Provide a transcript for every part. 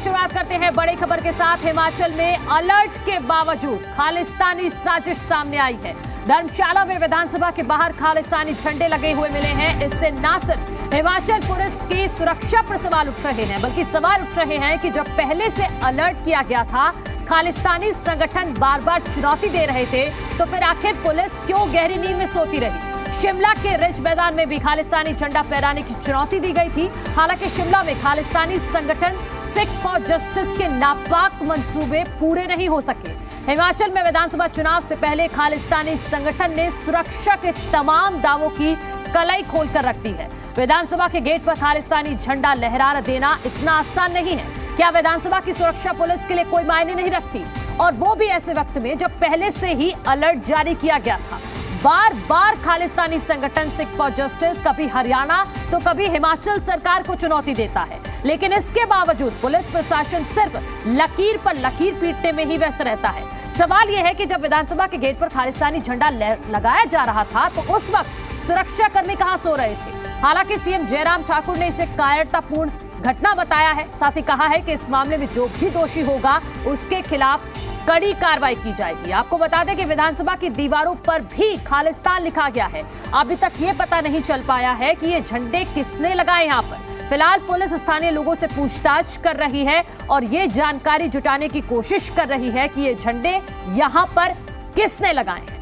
शुरुआत करते हैं बड़ी खबर के साथ। हिमाचल में अलर्ट के बावजूद खालिस्तानी साजिश सामने आई है। धर्मशाला में विधानसभा के बाहर खालिस्तानी झंडे लगे हुए मिले हैं। इससे न सिर्फ हिमाचल पुलिस की सुरक्षा पर सवाल उठ रहे हैं, बल्कि सवाल उठ रहे हैं कि जब पहले से अलर्ट किया गया था, खालिस्तानी संगठन बार बार चुनौती दे रहे थे, तो फिर आखिर पुलिस क्यों गहरी नींद में सोती रही। शिमला के रिज मैदान में भी खालिस्तानी झंडा फहराने की चुनौती दी गई थी। हालांकि शिमला में खालिस्तानी संगठन सिख फॉर जस्टिस के नापाक मंसूबे पूरे नहीं हो सके। हिमाचल में विधानसभा चुनाव से पहले खालिस्तानी संगठन ने सुरक्षा के तमाम दावों की कलाई खोलकर रख दी है। विधानसभा के गेट पर खालिस्तानी झंडा लहरा देना इतना आसान नहीं है। क्या विधानसभा की सुरक्षा पुलिस के लिए कोई मायने नहीं रखती? और वो भी ऐसे वक्त में जब पहले से ही अलर्ट जारी किया गया था। बार बार खालिस्तानी संगठन सिख फॉर जस्टिस कभी हरियाणा तो कभी हिमाचल सरकार को चुनौती देता है, लेकिन इसके बावजूद पुलिस प्रशासन सिर्फ लकीर पर लकीर पीटने में ही व्यस्त रहता है। सवाल यह है कि जब विधानसभा के गेट पर खालिस्तानी झंडा लगाया जा रहा था, तो उस वक्त सुरक्षा कर्मी कहां सो रहे थे? हालांकि सीएम जयराम ठाकुर ने इसे कायरतापूर्ण घटना बताया है। साथ ही कहा है कि इस मामले में जो भी दोषी होगा उसके खिलाफ कड़ी कार्रवाई की जाएगी। आपको बता दें कि विधानसभा की दीवारों पर भी खालिस्तान लिखा गया है। अभी तक ये पता नहीं चल पाया है कि ये झंडे किसने लगाए यहाँ पर। फिलहाल पुलिस स्थानीय लोगों से पूछताछ कर रही है और ये जानकारी जुटाने की कोशिश कर रही है कि ये झंडे यहाँ पर किसने लगाए हैं।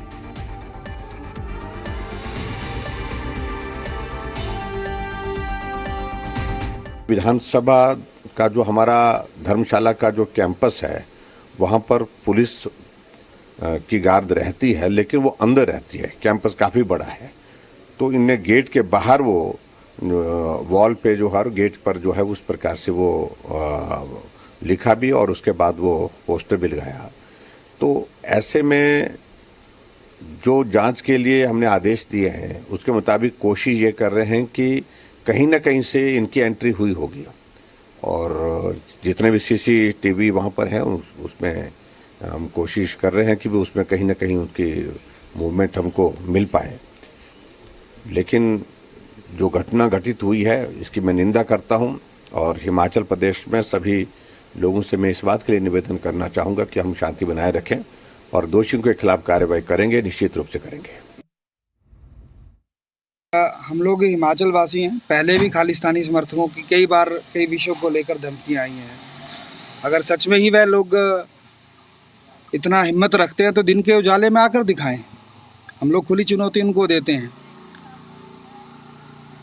विधानसभा का जो हमारा धर्मशाला का जो कैंपस है, वहाँ पर पुलिस की गार्ड रहती है, लेकिन वो अंदर रहती है। कैंपस काफ़ी बड़ा है, तो इनने गेट के बाहर वो वॉल पे जो हर गेट पर जो है उस प्रकार से वो लिखा भी और उसके बाद वो पोस्टर भी लगाया। तो ऐसे में जो जांच के लिए हमने आदेश दिए हैं, उसके मुताबिक कोशिश ये कर रहे हैं कि कहीं ना कहीं से इनकी एंट्री हुई होगी और जितने भी सीसीटीवी वहाँ पर हैं उसमें हम कोशिश कर रहे हैं कि भी उसमें कहीं ना कहीं उनकी मूवमेंट हमको मिल पाए। लेकिन जो घटना घटित हुई है इसकी मैं निंदा करता हूँ और हिमाचल प्रदेश में सभी लोगों से मैं इस बात के लिए निवेदन करना चाहूँगा कि हम शांति बनाए रखें और दोषियों के खिलाफ कार्रवाई करेंगे, निश्चित रूप से करेंगे। हम लोग हिमाचल वासी हैं। पहले भी खालिस्तानी समर्थकों की कई बार कई विषयों को लेकर धमकियां आई हैं। अगर सच में ही वह लोग इतना हिम्मत रखते हैं तो दिन के उजाले में आकर दिखाएं। हम लोग खुली चुनौती उनको देते हैं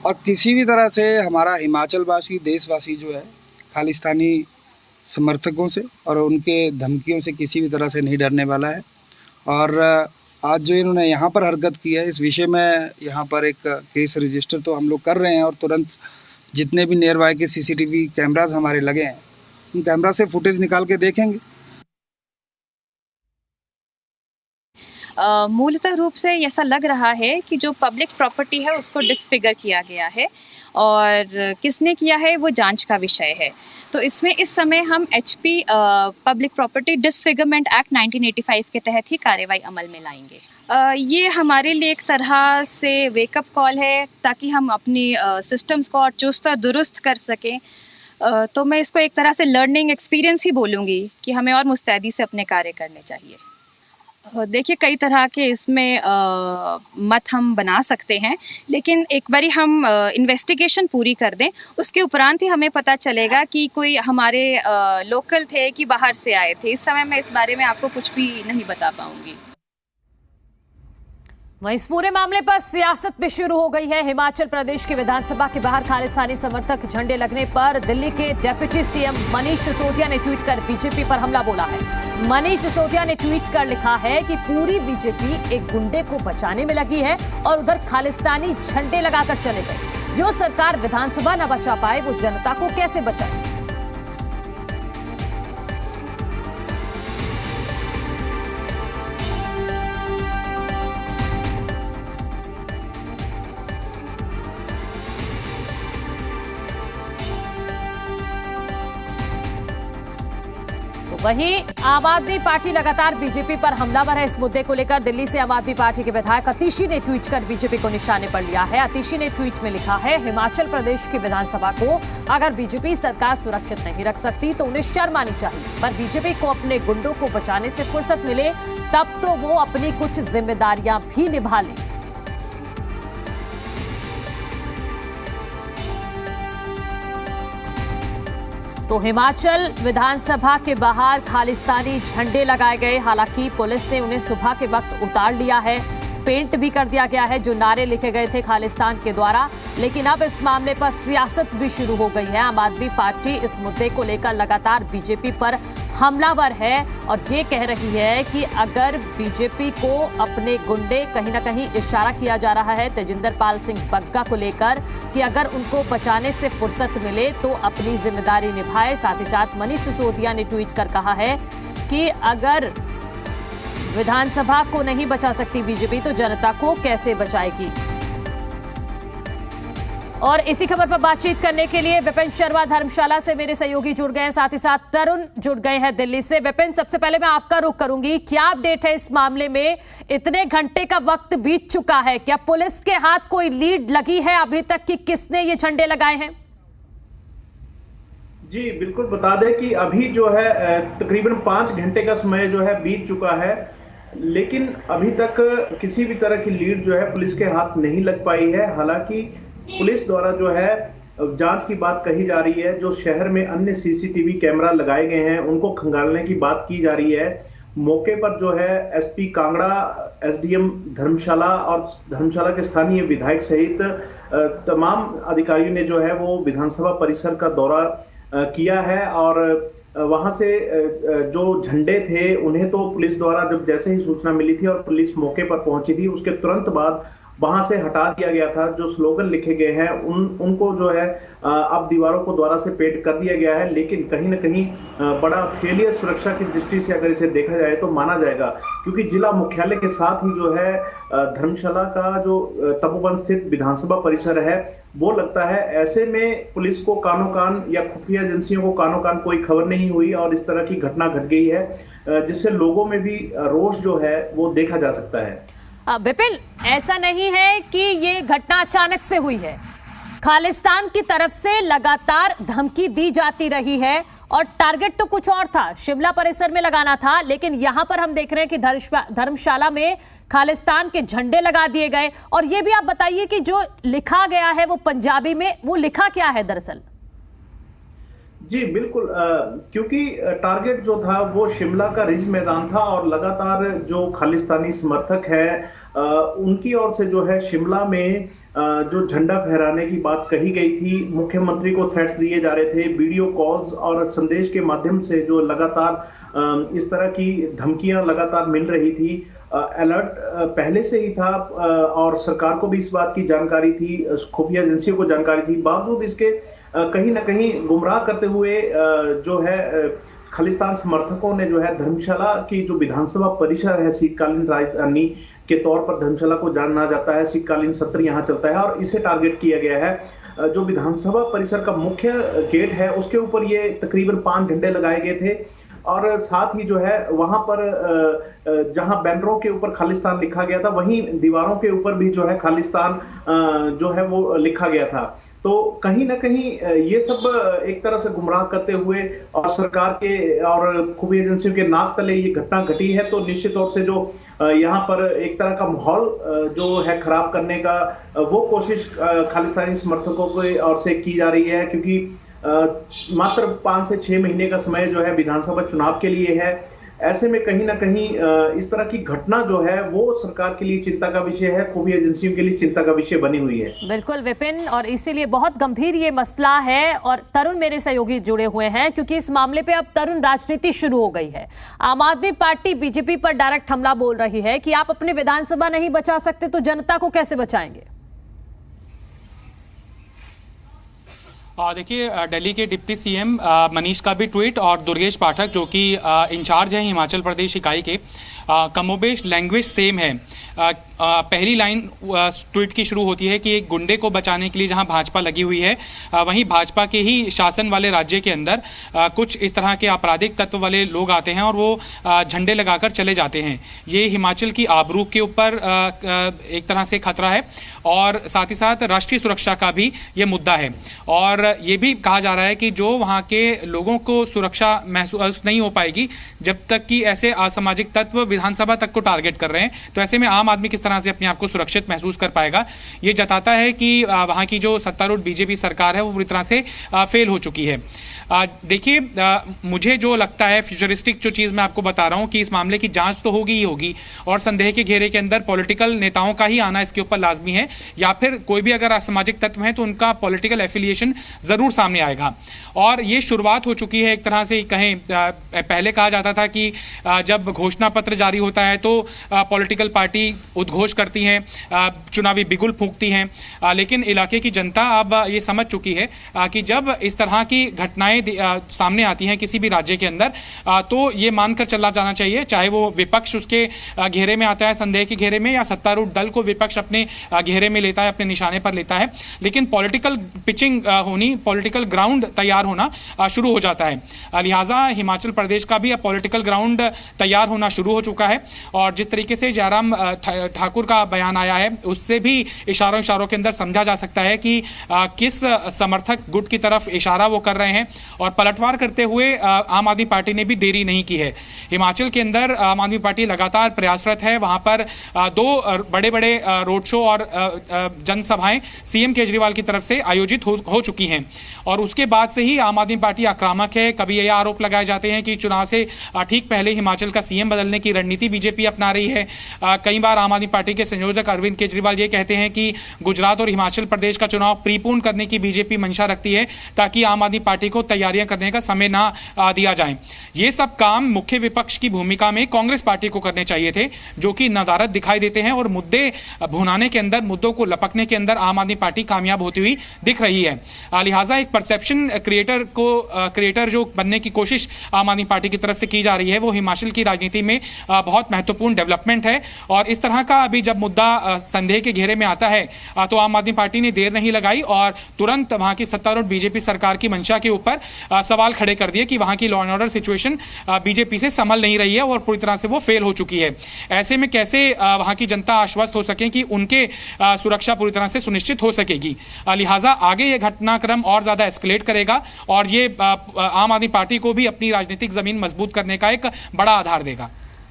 और किसी भी तरह से हमारा हिमाचल वासी देशवासी जो है खालिस्तानी समर्थकों से और उनके धमकियों से किसी भी तरह से नहीं डरने वाला है। और आज जो इन्होंने यहाँ पर हरकत की है, इस विषय में यहाँ पर एक केस रजिस्टर तो हम लोग कर रहे हैं और तुरंत जितने भी नियर बाय के सीसीटीवी कैमरास हमारे लगे हैं, उन कैमरा से फुटेज निकाल के देखेंगे। मूलतः रूप से ऐसा लग रहा है कि जो पब्लिक प्रॉपर्टी है उसको डिसफिगर किया गया है और किसने किया है वो जांच का विषय है। तो इसमें इस समय हम HP public property disfigurement act 1985 के तहत ही कार्रवाई अमल में लाएंगे। ये हमारे लिए एक तरह से वेकअप कॉल है ताकि हम अपनी सिस्टम्स को और चुस्त और दुरुस्त कर सकें। तो मैं इसको एक तरह से लर्निंग एक्सपीरियंस ही बोलूँगी कि हमें और मुस्तैदी से अपने कार्य करने चाहिए। देखिए, कई तरह के इसमें मत हम बना सकते हैं, लेकिन एक बारी हम इन्वेस्टिगेशन पूरी कर दें, उसके उपरांत ही हमें पता चलेगा कि कोई हमारे लोकल थे कि बाहर से आए थे। इस समय मैं इस बारे में आपको कुछ भी नहीं बता पाऊंगी। वहीं इस पूरे मामले पर सियासत भी शुरू हो गई है। हिमाचल प्रदेश के विधानसभा के बाहर खालिस्तानी समर्थक झंडे लगने पर दिल्ली के डेप्यूटी सीएम मनीष सिसोदिया ने ट्वीट कर बीजेपी पर हमला बोला है। मनीष सिसोदिया ने ट्वीट कर लिखा है कि पूरी बीजेपी एक गुंडे को बचाने में लगी है और उधर खालिस्तानी झंडे लगाकर चले गए। जो सरकार विधानसभा न बचा पाए वो जनता को कैसे बचाए? वहीं आम आदमी पार्टी लगातार बीजेपी पर हमलावर है। इस मुद्दे को लेकर दिल्ली से आम आदमी पार्टी के विधायक अतिशी ने ट्वीट कर बीजेपी को निशाने पर लिया है। अतिशी ने ट्वीट में लिखा है, हिमाचल प्रदेश की विधानसभा को अगर बीजेपी सरकार सुरक्षित नहीं रख सकती तो उन्हें शर्म आनी चाहिए, पर बीजेपी को अपने गुंडों को बचाने से फुर्सत मिले तब तो वो अपनी कुछ जिम्मेदारियां भी निभा लें। तो हिमाचल विधानसभा के बाहर खालिस्तानी झंडे लगाए गए। हालांकि पुलिस ने उन्हें सुबह के वक्त उतार लिया है, पेंट भी कर दिया गया है जो नारे लिखे गए थे खालिस्तान के द्वारा। लेकिन अब इस मामले पर सियासत भी शुरू हो गई है। आम आदमी पार्टी इस मुद्दे को लेकर लगातार बीजेपी पर हमलावर है और ये कह रही है कि अगर बीजेपी को अपने गुंडे, कहीं ना कहीं इशारा किया जा रहा है तेजिंदर पाल सिंह बग्गा को लेकर कि अगर उनको बचाने से फुर्सत मिले तो अपनी जिम्मेदारी निभाए। साथ ही साथ मनीष सिसोदिया ने ट्वीट कर कहा है कि अगर विधानसभा को नहीं बचा सकती बीजेपी तो जनता को कैसे बचाएगी। और इसी खबर पर बातचीत करने के लिए विपिन शर्मा धर्मशाला से मेरे सहयोगी जुड़ गए हैं, साथ ही साथ तरुण जुड़ गए हैं दिल्ली से। विपिन, सबसे पहले मैं आपका रुख करूंगी, क्या अपडेट है इस मामले में? इतने घंटे का वक्त बीत चुका है, क्या पुलिस के हाथ कोई लीड लगी है अभी तक कि किसने ये झंडे लगाए हैं? जी बिल्कुल, बता दें कि अभी जो है तकरीबन 5 घंटे का समय जो है बीत चुका है, लेकिन अभी तक किसी भी तरह की लीड जो है पुलिस के हाथ नहीं लग पाई है। हालांकि पुलिस द्वारा जो है जांच की बात कही जा रही है, जो शहर में अन्य सीसीटीवी कैमरा लगाए गए हैं उनको खंगालने की बात की जा रही है। मौके पर जो है एसपी कांगड़ा, एसडीएम धर्मशाला और धर्मशाला के स्थानीय विधायक सहित तमाम अधिकारियों ने जो है वो विधानसभा परिसर का दौरा किया है और वहां से जो झंडे थे उन्हें तो पुलिस द्वारा जब जैसे ही सूचना मिली थी और पुलिस मौके पर पहुंची थी उसके तुरंत बाद वहां से हटा दिया गया था। जो स्लोगन लिखे गए हैं उनको जो है अब दीवारों को द्वारा से पेंट कर दिया गया है, लेकिन कहीं ना कहीं बड़ा फेलियर सुरक्षा की दृष्टि से अगर इसे देखा जाए तो माना जाएगा, क्योंकि जिला मुख्यालय के साथ ही जो है धर्मशाला का जो तपोवन स्थित विधानसभा परिसर है वो लगता है। ऐसे में पुलिस को कानो कान या खुफिया एजेंसियों को कानो कान कोई खबर नहीं हुई और इस तरह की घटना घट गई है, जिससे लोगों में भी रोष जो है वो देखा जा सकता है। विपिन, ऐसा नहीं है कि ये घटना अचानक से हुई है, खालिस्तान की तरफ से लगातार धमकी दी जाती रही है और टारगेट तो कुछ और था, शिमला परिसर में लगाना था, लेकिन यहां पर हम देख रहे हैं कि धर्मशाला में खालिस्तान के झंडे लगा दिए गए। और ये भी आप बताइए कि जो लिखा गया है वो पंजाबी में, वो लिखा क्या है दरअसल? जी बिल्कुल, क्योंकि टारगेट जो था वो शिमला का रिज मैदान था और लगातार जो खालिस्तानी समर्थक है उनकी ओर से जो है शिमला में जो झंडा फहराने की बात कही गई थी, मुख्यमंत्री को थ्रेट्स दिए जा रहे थे, वीडियो कॉल्स और संदेश के माध्यम से जो लगातार इस तरह की धमकियां लगातार मिल रही थी। अलर्ट पहले से ही था और सरकार को भी इस बात की जानकारी थी, खुफिया एजेंसियों को जानकारी थी, बावजूद इसके कहीं ना कहीं गुमराह करते हुए जो है खालिस्तान समर्थकों ने जो है धर्मशाला की जो विधानसभा परिसर है, शीतकालीन राजधानी के तौर पर धर्मशाला को जाना जाता है, शीतकालीन सत्र यहाँ चलता है और इसे टारगेट किया गया है। जो विधानसभा परिसर का मुख्य गेट है उसके ऊपर ये तकरीबन 5 झंडे लगाए गए थे और साथ ही जो है वहां पर जहां बैनरों के ऊपर खालिस्तान लिखा गया था वहीं दीवारों के ऊपर भी जो है खालिस्तान जो है वो लिखा गया था। तो कहीं ना कहीं ये सब एक तरह से गुमराह करते हुए और सरकार के और खुफिया एजेंसियों के नाक तले ये घटना घटी है, तो निश्चित तौर से जो यहाँ पर एक तरह का माहौल जो है खराब करने का वो कोशिश खालिस्तानी समर्थकों की ओर से की जा रही है, क्योंकि मात्र 5 से 6 महीने का समय जो है विधानसभा चुनाव के लिए है। ऐसे में कहीं ना कहीं इस तरह की घटना जो है वो सरकार के लिए चिंता का विषय है, खुफिया एजेंसियों के लिए चिंता का विषय बनी हुई है। बिल्कुल विपिन, और इसीलिए बहुत गंभीर ये मसला है। और तरुण मेरे सहयोगी जुड़े हुए हैं क्योंकि इस मामले पे अब तरुण राजनीति शुरू हो गई है। आम आदमी पार्टी बीजेपी पर डायरेक्ट हमला बोल रही है कि आप अपने विधानसभा नहीं बचा सकते तो जनता को कैसे बचाएंगे? देखिए, दिल्ली के डिप्टी सीएम मनीष का भी ट्वीट और दुर्गेश पाठक जो कि इंचार्ज हैं हिमाचल प्रदेश इकाई के, कमोबेश लैंग्वेज सेम है। पहली लाइन ट्वीट की शुरू होती है कि एक गुंडे को बचाने के लिए जहां भाजपा लगी हुई है, वहीं भाजपा के ही शासन वाले राज्य के अंदर कुछ इस तरह के आपराधिक तत्व वाले लोग आते हैं और वो झंडे लगाकर चले जाते हैं। ये हिमाचल की आबरू के ऊपर एक तरह से खतरा है और साथ ही साथ राष्ट्रीय सुरक्षा का भी ये मुद्दा है। और ये भी कहा जा रहा है कि जो वहां के लोगों को सुरक्षा महसूस नहीं हो पाएगी जब तक कि ऐसे असामाजिक तत्व विधानसभा तक को टारगेट कर रहे हैं, तो ऐसे में आम आदमी किस तरह से अपने आप को सुरक्षित महसूस कर पाएगा। ये जताता है कि वहां की जो सत्तारूढ़ बीजेपी सरकार है वो पूरी तरह से फेल हो चुकी है। देखिए, मुझे जो लगता है फ्यूचरिस्टिक जो चीज मैं आपको बता रहा हूं कि इस मामले की जांच तो होगी ही होगी और संदेह के घेरे के अंदर पॉलिटिकल नेताओं का ही आना इसके ऊपर लाजमी है, या फिर कोई भी अगर असामाजिक तत्व है तो उनका पॉलिटिकल एफिलिएशन जरूर सामने आएगा। और ये शुरुआत हो चुकी है एक तरह से कहें। पहले कहा जाता था कि जब घोषणा पत्र जारी होता है तो पॉलिटिकल पार्टी उद्घोष करती हैं, चुनावी बिगुल फूंकती हैं, लेकिन इलाके की जनता अब ये समझ चुकी है कि जब इस तरह की घटनाएं सामने आती हैं किसी भी राज्य के अंदर, तो ये मानकर चला जाना चाहिए, चाहे वो विपक्ष उसके घेरे में आता है, संदेह के घेरे में, या सत्तारूढ़ दल को विपक्ष अपने घेरे में लेता है, अपने निशाने पर लेता है, लेकिन पॉलिटिकल पिचिंग होनी, पॉलिटिकल ग्राउंड तैयार होना शुरू हो जाता है। लिहाजा हिमाचल प्रदेश का भी अब पॉलिटिकल ग्राउंड तैयार होना शुरू हो चुका है और जिस तरीके से जयराम ठाकुर का बयान आया है उससे भी इशारों के अंदर समझा जा सकता है कि किस समर्थक गुट की तरफ इशारा वो कर रहे हैं। और पलटवार करते हुए आम आदमी पार्टी ने भी देरी नहीं की है। हिमाचल के अंदर आम आदमी पार्टी लगातार प्रयासरत है। वहां पर दो बड़े बड़े रोड शो और जनसभाएं सीएम केजरीवाल की तरफ से आयोजित हो चुकी हैं और उसके बाद से ही आम आदमी पार्टी आक्रामक है। कभी ये आरोप लगाए जाते हैं कि चुनाव से ठीक पहले हिमाचल का सीएम बदलने की रणनीति बीजेपी अपना रही है। कई बार आम आदमी पार्टी के संयोजक अरविंद केजरीवाल ये कहते हैं कि गुजरात और हिमाचल प्रदेश का चुनाव प्रीपोन करने की बीजेपी मंशा रखती है ताकि आम आदमी पार्टी को तैयारियां करने का समय ना दिया जाए। ये सब काम मुख्य विपक्ष की भूमिका में कांग्रेस पार्टी को करने चाहिए थे, जो कि नदारत दिखाई देते हैं और मुद्दे भुनाने के अंदर, मुद्दों को लपकने के अंदर आम आदमी पार्टी कामयाब होती हुई दिख रही है। लिहाजा एक परसेप्शन क्रिएटर जो बनने की कोशिश आम आदमी पार्टी की तरफ से की जा रही है वो हिमाचल की राजनीति में बहुत महत्वपूर्ण डेवलपमेंट है। और इस तरह का अभी जब मुद्दा संदेह के घेरे में आता है तो आम आदमी पार्टी ने देर नहीं लगाई और तुरंत वहां की सत्तारूढ़ बीजेपी सरकार की मंशा के ऊपर सवाल खड़े कर दिए कि वहां की law and order situation BJP से संभल नहीं रही है और पूरी तरह से वो फेल हो चुकी है। ऐसे में कैसे वहां की जनता आश्वस्त हो सके कि उनके सुरक्षा पूरी तरह से सुनिश्चित हो सकेगी। लिहाजा आगे ये घटनाक्रम और ज्यादा एस्केलेट करेगा और ये आम आदमी पार्टी को भी अपनी राजनीतिक जमीन मजबूत करने का एक बड़ा आधार देगा।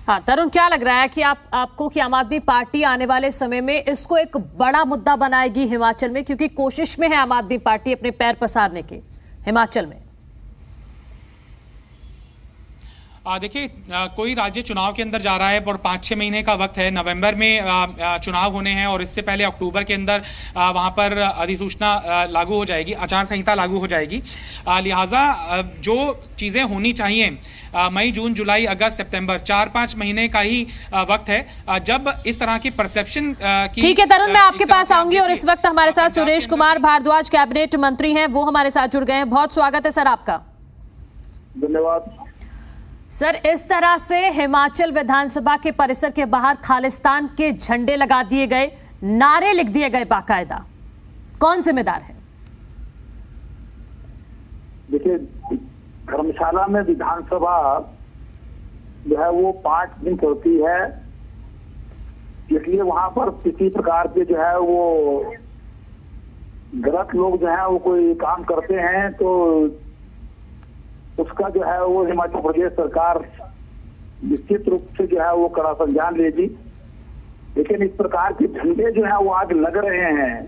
हाँ तरुण, क्या लग रहा है कि आपको कि आम आदमी पार्टी आने वाले समय में इसको एक बड़ा मुद्दा बनाएगी हिमाचल में, क्योंकि कोशिश में है आम आदमी पार्टी अपने पैर पसारने की हिमाचल में? देखिए, कोई राज्य चुनाव के अंदर जा रहा है और 5-6 महीने का वक्त है। नवंबर में चुनाव होने हैं और इससे पहले अक्टूबर के अंदर वहां पर अधिसूचना लागू हो जाएगी, आचार संहिता लागू हो जाएगी। लिहाजा जो चीजें होनी चाहिए मई, जून, जुलाई, अगस्त, सितंबर, 4-5 महीने का ही वक्त है जब इस तरह की परसेप्शन की। ठीक है तरुण, मैं आपके पास आऊंगी और इस वक्त हमारे साथ सुरेश कुमार भारद्वाज कैबिनेट मंत्री हैं, वो हमारे साथ जुड़ गए हैं। बहुत स्वागत है सर आपका। धन्यवाद सर। इस तरह से हिमाचल विधानसभा के परिसर के बाहर खालिस्तान के झंडे लगा दिए गए, नारे लिख दिए गए बाकायदा, कौन जिम्मेदार है? देखिए, धर्मशाला में विधानसभा जो है वो 5 दिन चलती है, इसलिए वहां पर किसी प्रकार के जो है वो गलत लोग जो है वो कोई काम करते हैं तो उसका जो है वो हिमाचल प्रदेश सरकार निश्चित रूप से जो है वो कड़ा संज्ञान लेगी। लेकिन इस प्रकार के झंडे जो है वो आज लग रहे हैं,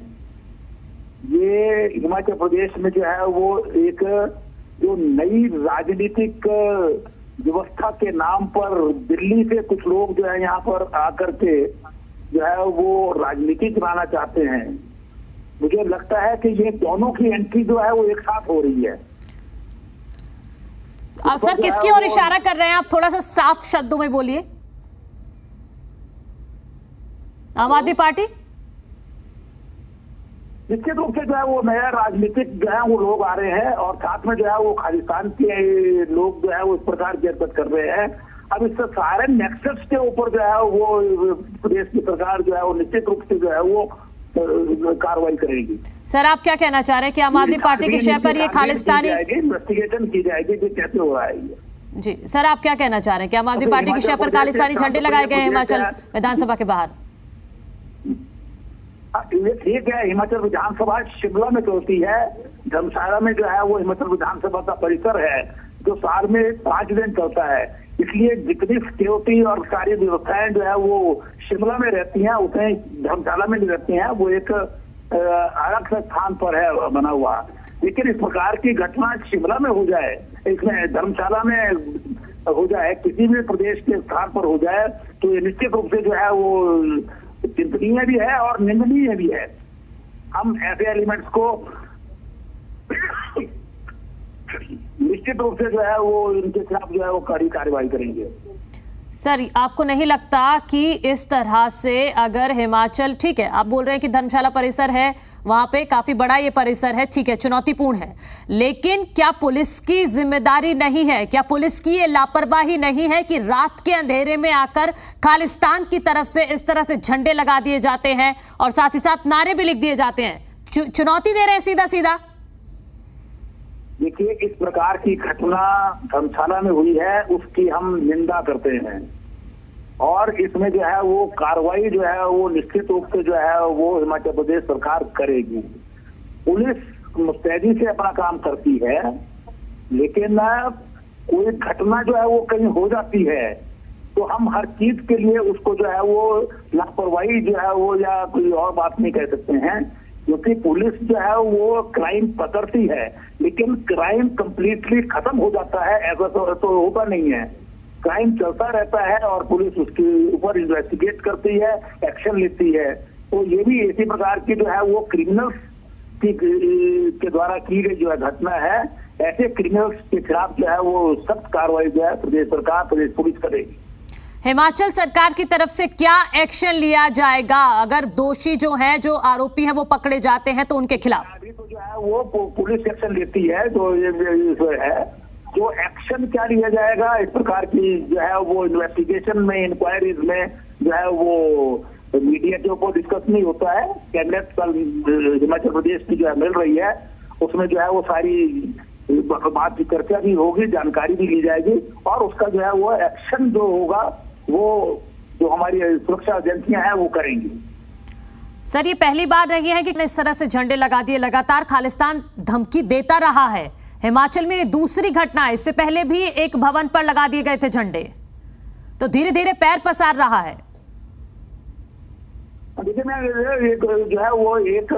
ये हिमाचल प्रदेश में जो है वो एक जो नई राजनीतिक व्यवस्था के नाम पर दिल्ली से कुछ लोग जो है यहाँ पर आकर के जो है वो राजनीति चलाना चाहते हैं। मुझे लगता है कि ये दोनों की एंट्री जो है वो एक साथ हो रही है। आप सर किसकी ओर इशारा कर रहे हैं? आप थोड़ा सा साफ शब्दों में बोलिए। आम आदमी पार्टी? निश्चित रूप से जो है वो नया राजनीतिक जो है वो लोग आ रहे हैं और साथ में जो है वो खालिस्तान के लोग जो है वो इस प्रकार की हरकत कर रहे हैं। अब इस सारे नेक्सस के ऊपर जो है वो प्रदेश की सरकार जो है वो निश्चित रूप से जो है वो कार्रवाई करेगी। सर आप क्या कहना चाह रहे हैं कि आम आदमी पार्टी के शय पर ये खालिस्तानी इन्वेस्टिगेशन की जाएगी कि कैसे हो रहा है ये? जी सर आप क्या कहना चाह रहे हैं कि आम आदमी पार्टी के शय पर खालिस्तानी झंडे लगाए गए हिमाचल विधानसभा के बाहर? ये ठीक है, हिमाचल विधानसभा शिमला में चलती है, धर्मशाला में जो है वो हिमाचल विधानसभा का परिसर है जो साल में 5 दिन चलता है, इसलिए जितनी सिक्योरिटी और सारी व्यवस्थाएं जो है वो शिमला में रहती हैं उतने धर्मशाला में नहीं रहती हैं, वो एक अलग से स्थान पर है बना हुआ। लेकिन इस प्रकार की घटना शिमला में हो जाए, इसमें धर्मशाला में हो जाए, किसी भी प्रदेश के स्थान पर हो जाए तो ये निश्चित रूप से जो है वो चिंतनीय भी है और निंदनीय भी है। हम ऐसे एलिमेंट्स को निश्चित रूप से जो है वो इनके खिलाफ जो है वो कड़ी कार्रवाई करेंगे। सर आपको नहीं लगता कि इस तरह से अगर हिमाचल, ठीक है आप बोल रहे हैं कि धर्मशाला परिसर है, वहां पे काफी बड़ा ये परिसर है, ठीक है चुनौतीपूर्ण है, लेकिन क्या पुलिस की जिम्मेदारी नहीं है, क्या पुलिस की ये लापरवाही नहीं है कि रात के अंधेरे में आकर खालिस्तान की तरफ से इस तरह से झंडे लगा दिए जाते हैं और साथ ही साथ नारे भी लिख दिए जाते हैं, चुनौती दे रहे हैं सीधा सीधा? देखिए इस प्रकार की घटना धर्मशाला में हुई है उसकी हम निंदा करते हैं और इसमें जो है वो कार्रवाई जो है वो निश्चित रूप से जो है वो हिमाचल प्रदेश सरकार करेगी। पुलिस मुस्तैदी से अपना काम करती है, लेकिन कोई घटना जो है वो कहीं हो जाती है तो हम हर चीज के लिए उसको जो है वो लापरवाही जो है वो या कोई और बात नहीं कह सकते हैं, क्योंकि पुलिस जो है वो क्राइम पकड़ती है लेकिन क्राइम कंप्लीटली खत्म हो जाता है ऐसा तो होता नहीं है। क्राइम चलता रहता है और पुलिस उसके ऊपर इन्वेस्टिगेट करती है, एक्शन लेती है। तो ये भी इसी प्रकार की जो है वो क्रिमिनल्स के द्वारा की गई जो है घटना है, ऐसे क्रिमिनल्स के खिलाफ जो है वो सख्त कार्रवाई जो है प्रदेश सरकार, प्रदेश पुलिस करेगी। हिमाचल सरकार की तरफ से क्या एक्शन लिया जाएगा अगर दोषी जो है, जो आरोपी हैं वो पकड़े जाते हैं तो उनके खिलाफ? अभी तो जो है वो पुलिस एक्शन लेती है, तो ये है जो एक्शन क्या लिया जाएगा इस प्रकार की जो है वो इन्वेस्टिगेशन में, इंक्वायरीज में जो है वो मीडिया के ऊपर डिस्कस नहीं होता है। कैबिनेट कल हिमाचल प्रदेश की जो है मिल रही है, उसमें जो है वो सारी बात की चर्चा भी होगी, जानकारी भी ली जाएगी और उसका जो है वो एक्शन जो होगा वो जो हमारी सुरक्षा एजेंसियां हैं वो करेंगी। सर ये पहली बार रही है कि इस तरह से झंडे लगा दिए, लगातार खालिस्तान धमकी देता रहा है। हिमाचल में दूसरी घटना है, इससे पहले भी एक भवन पर लगा दिए गए थे झंडे, तो धीरे धीरे पैर पसार रहा है। देखिए मैं जो है वो एक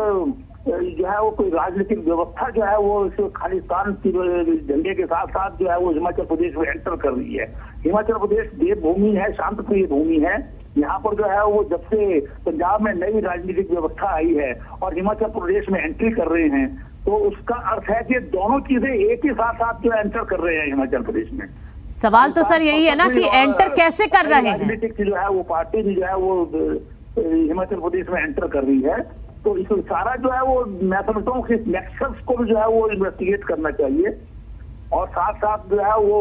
जो है वो कोई राजनीतिक व्यवस्था जो है वो खालिस्तान की झंडे के साथ साथ जो है वो हिमाचल प्रदेश में एंटर कर रही है। हिमाचल प्रदेश देवभूमि है, शांतप्रिय भूमि है। यहाँ पर जो है वो जब से पंजाब में नई राजनीतिक व्यवस्था आई है और हिमाचल प्रदेश में एंट्री कर रहे हैं, तो उसका अर्थ है कि दोनों चीजें एक ही साथ साथ जो एंटर कर रहे हैं हिमाचल प्रदेश में। सवाल तो सर यही है ना कि एंटर कैसे कर रहे हैं? राजनीतिक जो है वो पार्टी भी जो है वो हिमाचल प्रदेश में एंटर कर रही है, तो इस सारा जो है वो मैं समझता हूँ कि नेक्सस को भी जो है वो इन्वेस्टिगेट करना चाहिए और साथ साथ जो है वो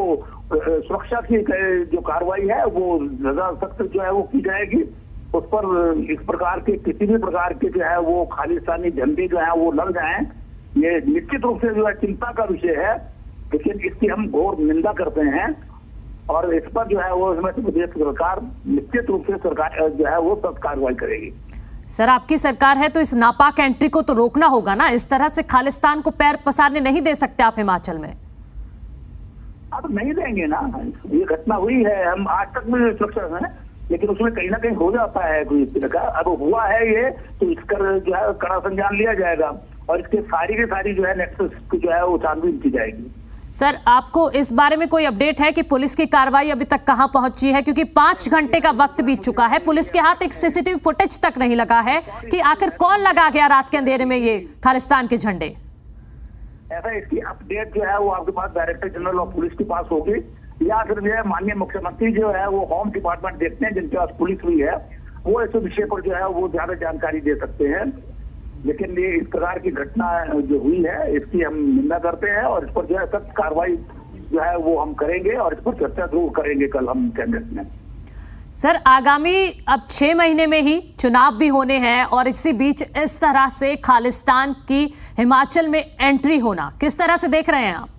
सुरक्षा की जो कार्रवाई है वो ज्यादा सख्त जो है वो की जाएगी। उस पर इस प्रकार के किसी भी प्रकार के जो है वो खालिस्तानी झंडे जो है वो लग जाएं, ये निश्चित रूप से जो है चिंता का विषय है, लेकिन इसकी हम घोर निंदा करते हैं और इस पर जो है वो हिमाचल प्रदेश सरकार निश्चित रूप से सरकार जो है वो सख्त कार्रवाई करेगी। सर आपकी सरकार है तो इस नापाक एंट्री को तो रोकना होगा ना, इस तरह से खालिस्तान को पैर पसारने नहीं दे सकते आप हिमाचल में। अब नहीं देंगे ना, ये घटना हुई है, हम आज तक में सुरक्षा है, लेकिन उसमें कहीं ना कहीं हो जाता है कोई इस तरह का। अब हुआ है ये तो इसका जो है कड़ा संज्ञान लिया जाएगा और इसके सारी की सारी जो है नेक्सस की जो है वो छानबीन की जाएगी। सर आपको इस बारे में कोई अपडेट है कि पुलिस की कार्रवाई अभी तक कहां पहुंची है? क्योंकि 5 घंटे का वक्त बीत चुका है, पुलिस के हाथ एक सीसीटीवी फुटेज तक नहीं लगा है कि आखिर कौन लगा गया रात के अंधेरे में ये खालिस्तान के झंडे। ऐसा इसकी अपडेट जो है वो आपके पास डायरेक्टर जनरल ऑफ पुलिस के पास होगी या फिर जो है माननीय मुख्यमंत्री जो है वो होम डिपार्टमेंट देखते हैं जिनके पास पुलिस हुई है, वो इस विषय पर जो है वो ज्यादा जानकारी दे सकते हैं। लेकिन ये इस प्रकार की घटना जो हुई है इसकी हम निंदा करते हैं और इस पर जो है सख्त कार्रवाई जो है वो हम करेंगे और इस पर चर्चा जरूर करेंगे कल हम कैबिनेट में। सर, आगामी अब 6 महीने में ही चुनाव भी होने हैं और इसी बीच इस तरह से खालिस्तान की हिमाचल में एंट्री होना किस तरह से देख रहे हैं आप?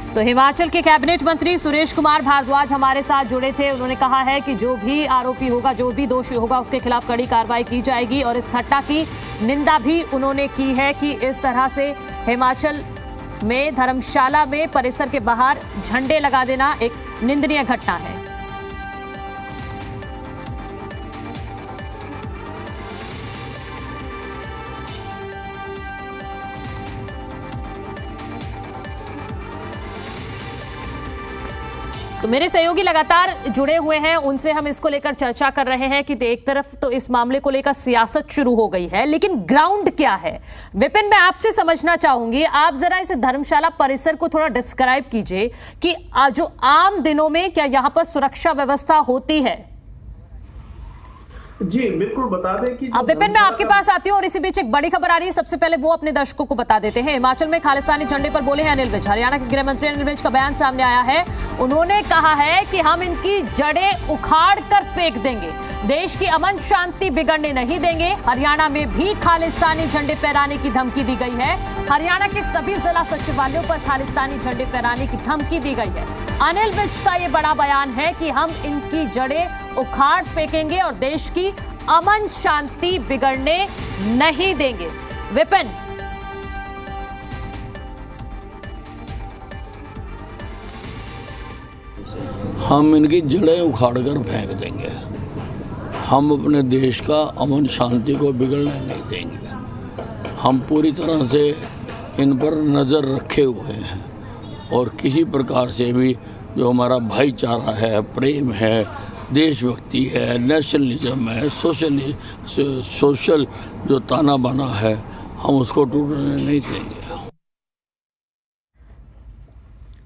तो हिमाचल के कैबिनेट मंत्री सुरेश कुमार भारद्वाज हमारे साथ जुड़े थे। उन्होंने कहा है कि जो भी आरोपी होगा, जो भी दोषी होगा, उसके खिलाफ कड़ी कार्रवाई की जाएगी और इस घटना की निंदा भी उन्होंने की है कि इस तरह से हिमाचल में धर्मशाला में परिसर के बाहर झंडे लगा देना एक निंदनीय घटना है। तो मेरे सहयोगी लगातार जुड़े हुए हैं, उनसे हम इसको लेकर चर्चा कर रहे हैं कि एक तरफ तो इस मामले को लेकर सियासत शुरू हो गई है, लेकिन ग्राउंड क्या है? विपिन, मैं आपसे समझना चाहूंगी, आप जरा इस धर्मशाला परिसर को थोड़ा डिस्क्राइब कीजिए कि जो आम दिनों में क्या यहां पर सुरक्षा व्यवस्था होती है? जी बिल्कुल, बता दें कि अब विपिन, मैं आपके पास आती हूँ और इसी बीच एक बड़ी खबर आ रही है, सबसे पहले वो अपने दर्शकों को बता देते हैं। हिमाचल में खालिस्तानी झंडे पर बोले हैं अनिल विज। हरियाणा के गृह मंत्री अनिल विज का बयान सामने आया है। उन्होंने कहा है कि हम इनकी जड़ें उखाड़ कर फेंक देंगे, देश की अमन शांति बिगड़ने नहीं देंगे। हरियाणा में भी खालिस्तानी झंडे फहराने की धमकी दी गई है। हरियाणा के सभी जिला सचिवालयों पर खालिस्तानी झंडे फहराने की धमकी दी गई है। अनिल विज का ये बड़ा बयान है कि हम इनकी जड़ें उखाड़ फेंकेंगे और देश की अमन शांति बिगड़ने नहीं देंगे। विपिन, हम इनकी जड़ें उखाड़ कर फेंक देंगे, हम अपने देश का अमन शांति को बिगड़ने नहीं देंगे। हम पूरी तरह से इन पर नज़र रखे हुए हैं और किसी प्रकार से भी जो हमारा भाईचारा है, प्रेम है, देशभक्ति है, नेशनलिज्म है, सोशल जो ताना बाना है, हम उसको टूटने नहीं देंगे।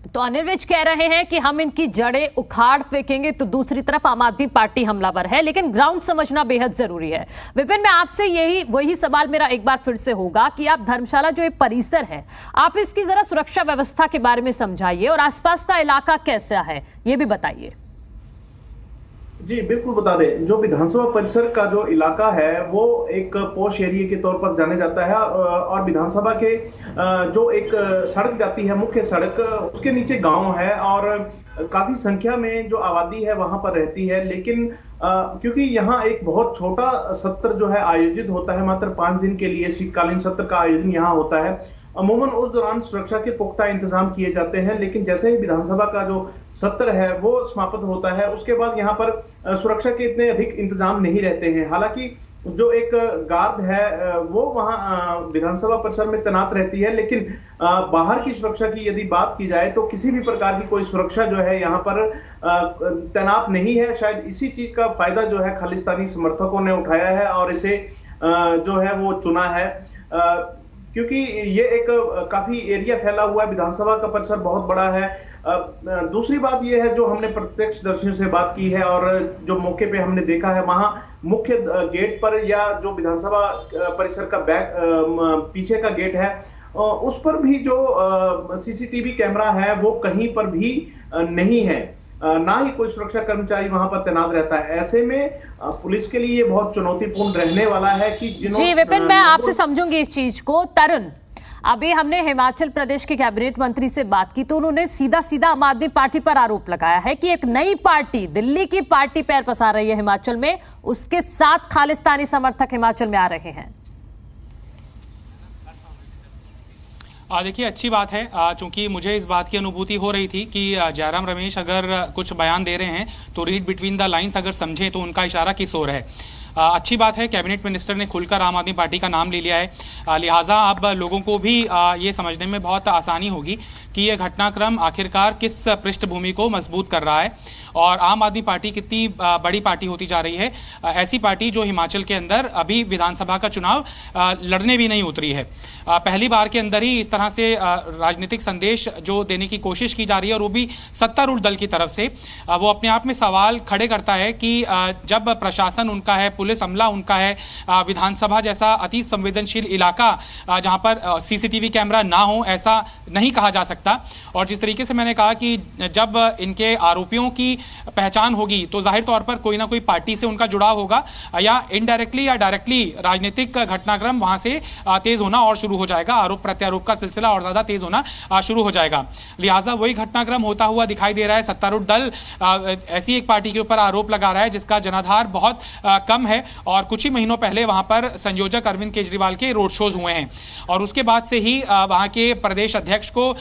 तो अनिल विज कह रहे हैं कि हम इनकी जड़ें उखाड़ फेंकेंगे, तो दूसरी तरफ आम आदमी पार्टी हमलावर है, लेकिन ग्राउंड समझना बेहद जरूरी है। विपिन, मैं आपसे वही सवाल मेरा एक बार फिर से होगा कि आप धर्मशाला जो एक परिसर है, आप इसकी जरा सुरक्षा व्यवस्था के बारे में समझाइए और आसपास का इलाका कैसा है ये भी बताइए। जी बिल्कुल, बता दें, जो विधानसभा परिसर का जो इलाका है वो एक पॉश एरिया के तौर पर जाने जाता है और विधानसभा के जो एक सड़क जाती है, मुख्य सड़क, उसके नीचे गांव है और काफी संख्या में जो आबादी है वहां पर रहती है। लेकिन क्योंकि यहाँ एक बहुत छोटा सत्र जो है आयोजित होता है, मात्र 5 दिन के लिए शीतकालीन सत्र का आयोजन यहाँ होता है। अमूमन उस दौरान सुरक्षा के पुख्ता इंतजाम किए जाते हैं, लेकिन जैसे ही विधानसभा का जो सत्र है वो समाप्त होता है, उसके बाद यहाँ पर सुरक्षा के इतने अधिक इंतजाम नहीं रहते हैं। हालांकि जो एक गार्ड है वो वहाँ विधानसभा परिसर में तैनात रहती है, लेकिन बाहर की सुरक्षा की यदि बात की जाए तो किसी भी प्रकार की कोई सुरक्षा जो है यहाँ पर तैनात नहीं है। शायद इसी चीज का फायदा जो है खालिस्तानी समर्थकों ने उठाया है और इसे जो है वो चुना है, क्योंकि ये एक काफी एरिया फैला हुआ है, विधानसभा का परिसर बहुत बड़ा है। दूसरी बात ये है, जो हमने प्रत्यक्षदर्शियों से बात की है और जो मौके पे हमने देखा है, वहां मुख्य गेट पर या जो विधानसभा परिसर का पीछे का गेट है, उस पर भी जो सीसीटीवी कैमरा है वो कहीं पर भी नहीं है, ना ही कोई सुरक्षा कर्मचारी वहां पर तैनात रहता है। ऐसे में पुलिस के लिए बहुत चुनौतीपूर्ण रहने वाला है कि जी विपिन, मैं आपसे समझूंगी इस चीज को। तरुण, अभी हमने हिमाचल प्रदेश के कैबिनेट मंत्री से बात की तो उन्होंने सीधा सीधा आम आदमी पार्टी पर आरोप लगाया है कि एक नई पार्टी, दिल्ली की पार्टी पैर पसार रही है हिमाचल में, उसके साथ खालिस्तानी समर्थक हिमाचल में आ रहे हैं। देखिए, अच्छी बात है, चूंकि मुझे इस बात की अनुभूति हो रही थी कि जयराम रमेश अगर कुछ बयान दे रहे हैं तो रीड बिटवीन द लाइंस अगर समझें तो उनका इशारा किस ओर है। अच्छी बात है, कैबिनेट मिनिस्टर ने खुलकर आम आदमी पार्टी का नाम ले लिया है, लिहाजा अब लोगों को भी ये समझने में बहुत आसानी होगी कि यह घटनाक्रम आखिरकार किस पृष्ठभूमि को मजबूत कर रहा है और आम आदमी पार्टी कितनी बड़ी पार्टी होती जा रही है। ऐसी पार्टी जो हिमाचल के अंदर अभी विधानसभा का चुनाव लड़ने भी नहीं उतरी है। पहली बार के अंदर ही इस तरह से राजनीतिक संदेश जो देने की कोशिश की जा रही है और वो भी सत्तारूढ़ दल की तरफ से, वो अपने आप में सवाल खड़े करता है कि जब प्रशासन उनका है, पुलिस अमला उनका है, विधानसभा जैसा अति संवेदनशील इलाका जहां पर सीसीटीवी कैमरा ना हो, ऐसा नहीं कहा जा सकता। और जिस तरीके से मैंने कहा कि जब इनके आरोपियों की पहचान होगी तो जाहिर तौर पर कोई ना कोई पार्टी से उनका जुड़ाव होगा या इनडायरेक्टली या डायरेक्टली राजनीतिक घटनाक्रम वहां से तेज होना और शुरू हो जाएगा, आरोप प्रत्यारोप का सिलसिला और ज्यादा तेज होना शुरू हो जाएगा। लिहाजा वही घटनाक्रम होता हुआ दिखाई दे रहा है। सत्तारूढ़ दल ऐसी एक पार्टी के ऊपर आरोप लगा रहा है जिसका जनाधार बहुत कम है और कुछ ही महीनों पहले वहां पर संयोजक अरविंद केजरीवाल के रोड शोज हुए हैं और उसके बाद से ही वहां के प्रदेश अध्यक्ष को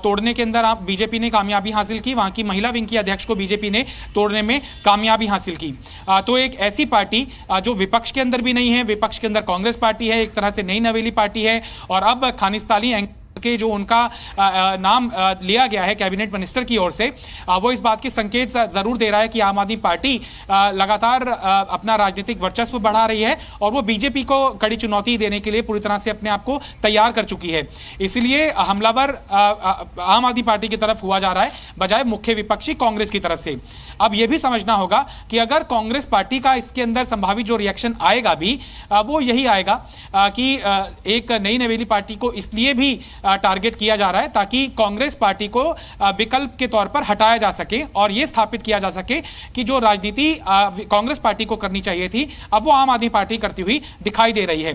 तोड़ने के अंदर बीजेपी ने कामयाबी हासिल की, वहां की महिला विंग की अध्यक्ष को बीजेपी ने तोड़ने में कामयाबी हासिल की। तो एक ऐसी पार्टी जो विपक्ष के अंदर भी नहीं है, विपक्ष के अंदर कांग्रेस पार्टी है, एक तरह से नई नवेली पार्टी है और अब खालिस्तानी के जो उनका नाम लिया गया है कैबिनेट मिनिस्टर की ओर से, वो इस बात के संकेत जरूर दे रहा है कि आम आदमी पार्टी लगातार अपना राजनीतिक वर्चस्व बढ़ा रही है और वो बीजेपी को कड़ी चुनौती देने के लिए पूरी तरह से अपने आप को तैयार कर चुकी है। इसलिए हमलावर आम आदमी पार्टी की तरफ हुआ जा रहा है बजाय मुख्य विपक्षी कांग्रेस की तरफ से। अब यह भी समझना होगा कि अगर कांग्रेस पार्टी का इसके अंदर संभावित जो रिएक्शन आएगा भी वो यही आएगा कि एक नई नवेली पार्टी को इसलिए भी टारगेट किया जा रहा है ताकि कांग्रेस पार्टी को विकल्प के तौर पर हटाया जा सके और यह स्थापित किया जा सके कि जो राजनीति कांग्रेस पार्टी को करनी चाहिए थी अब वो आम आदमी पार्टी करती हुई दिखाई दे रही है।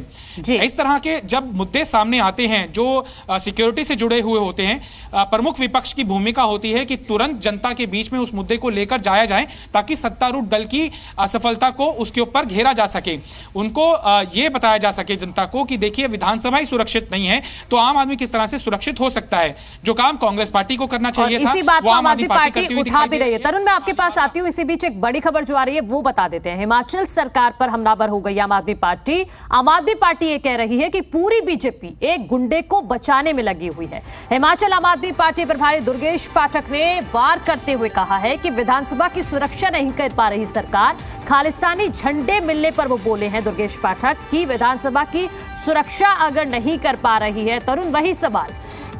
इस तरह के जब मुद्दे सामने आते हैं जो सिक्योरिटी से जुड़े हुए होते हैं, प्रमुख विपक्ष की भूमिका होती है कि तुरंत जनता के बीच में उस मुद्दे को लेकर जाया जाए ताकि सत्तारूढ़ दल की असफलता को उसके ऊपर घेरा जा सके, उनको यह बताया जा सके जनता को कि देखिए विधानसभा ही सुरक्षित नहीं है तो आम आदमी किस तरह से सुरक्षित हो सकता है। जो काम कांग्रेस पार्टी को करना चाहिए था, इसी बात को आम आदमी पार्टी उठा भी रही है। तरुण, मैं आपके पास आती हूं। इसी बीच एक बड़ी खबर जो आ रही है वो बता देते हैं। हिमाचल सरकार पर हमलावर हो गई आम आदमी पार्टी। आम आदमी पार्टी ये कह रही है कि पूरी बीजेपी एक गुंडे को बचाने में लगी हुई है। हिमाचल आम आदमी पार्टी प्रभारी दुर्गेश पाठक ने वार करते हुए कहा है कि विधानसभा की सुरक्षा नहीं कर पा रही सरकार। खालिस्तानी झंडे मिलने पर वो बोले हैं दुर्गेश पाठक कि विधानसभा की सुरक्षा अगर नहीं कर पा रही है, तरुण वही सवाल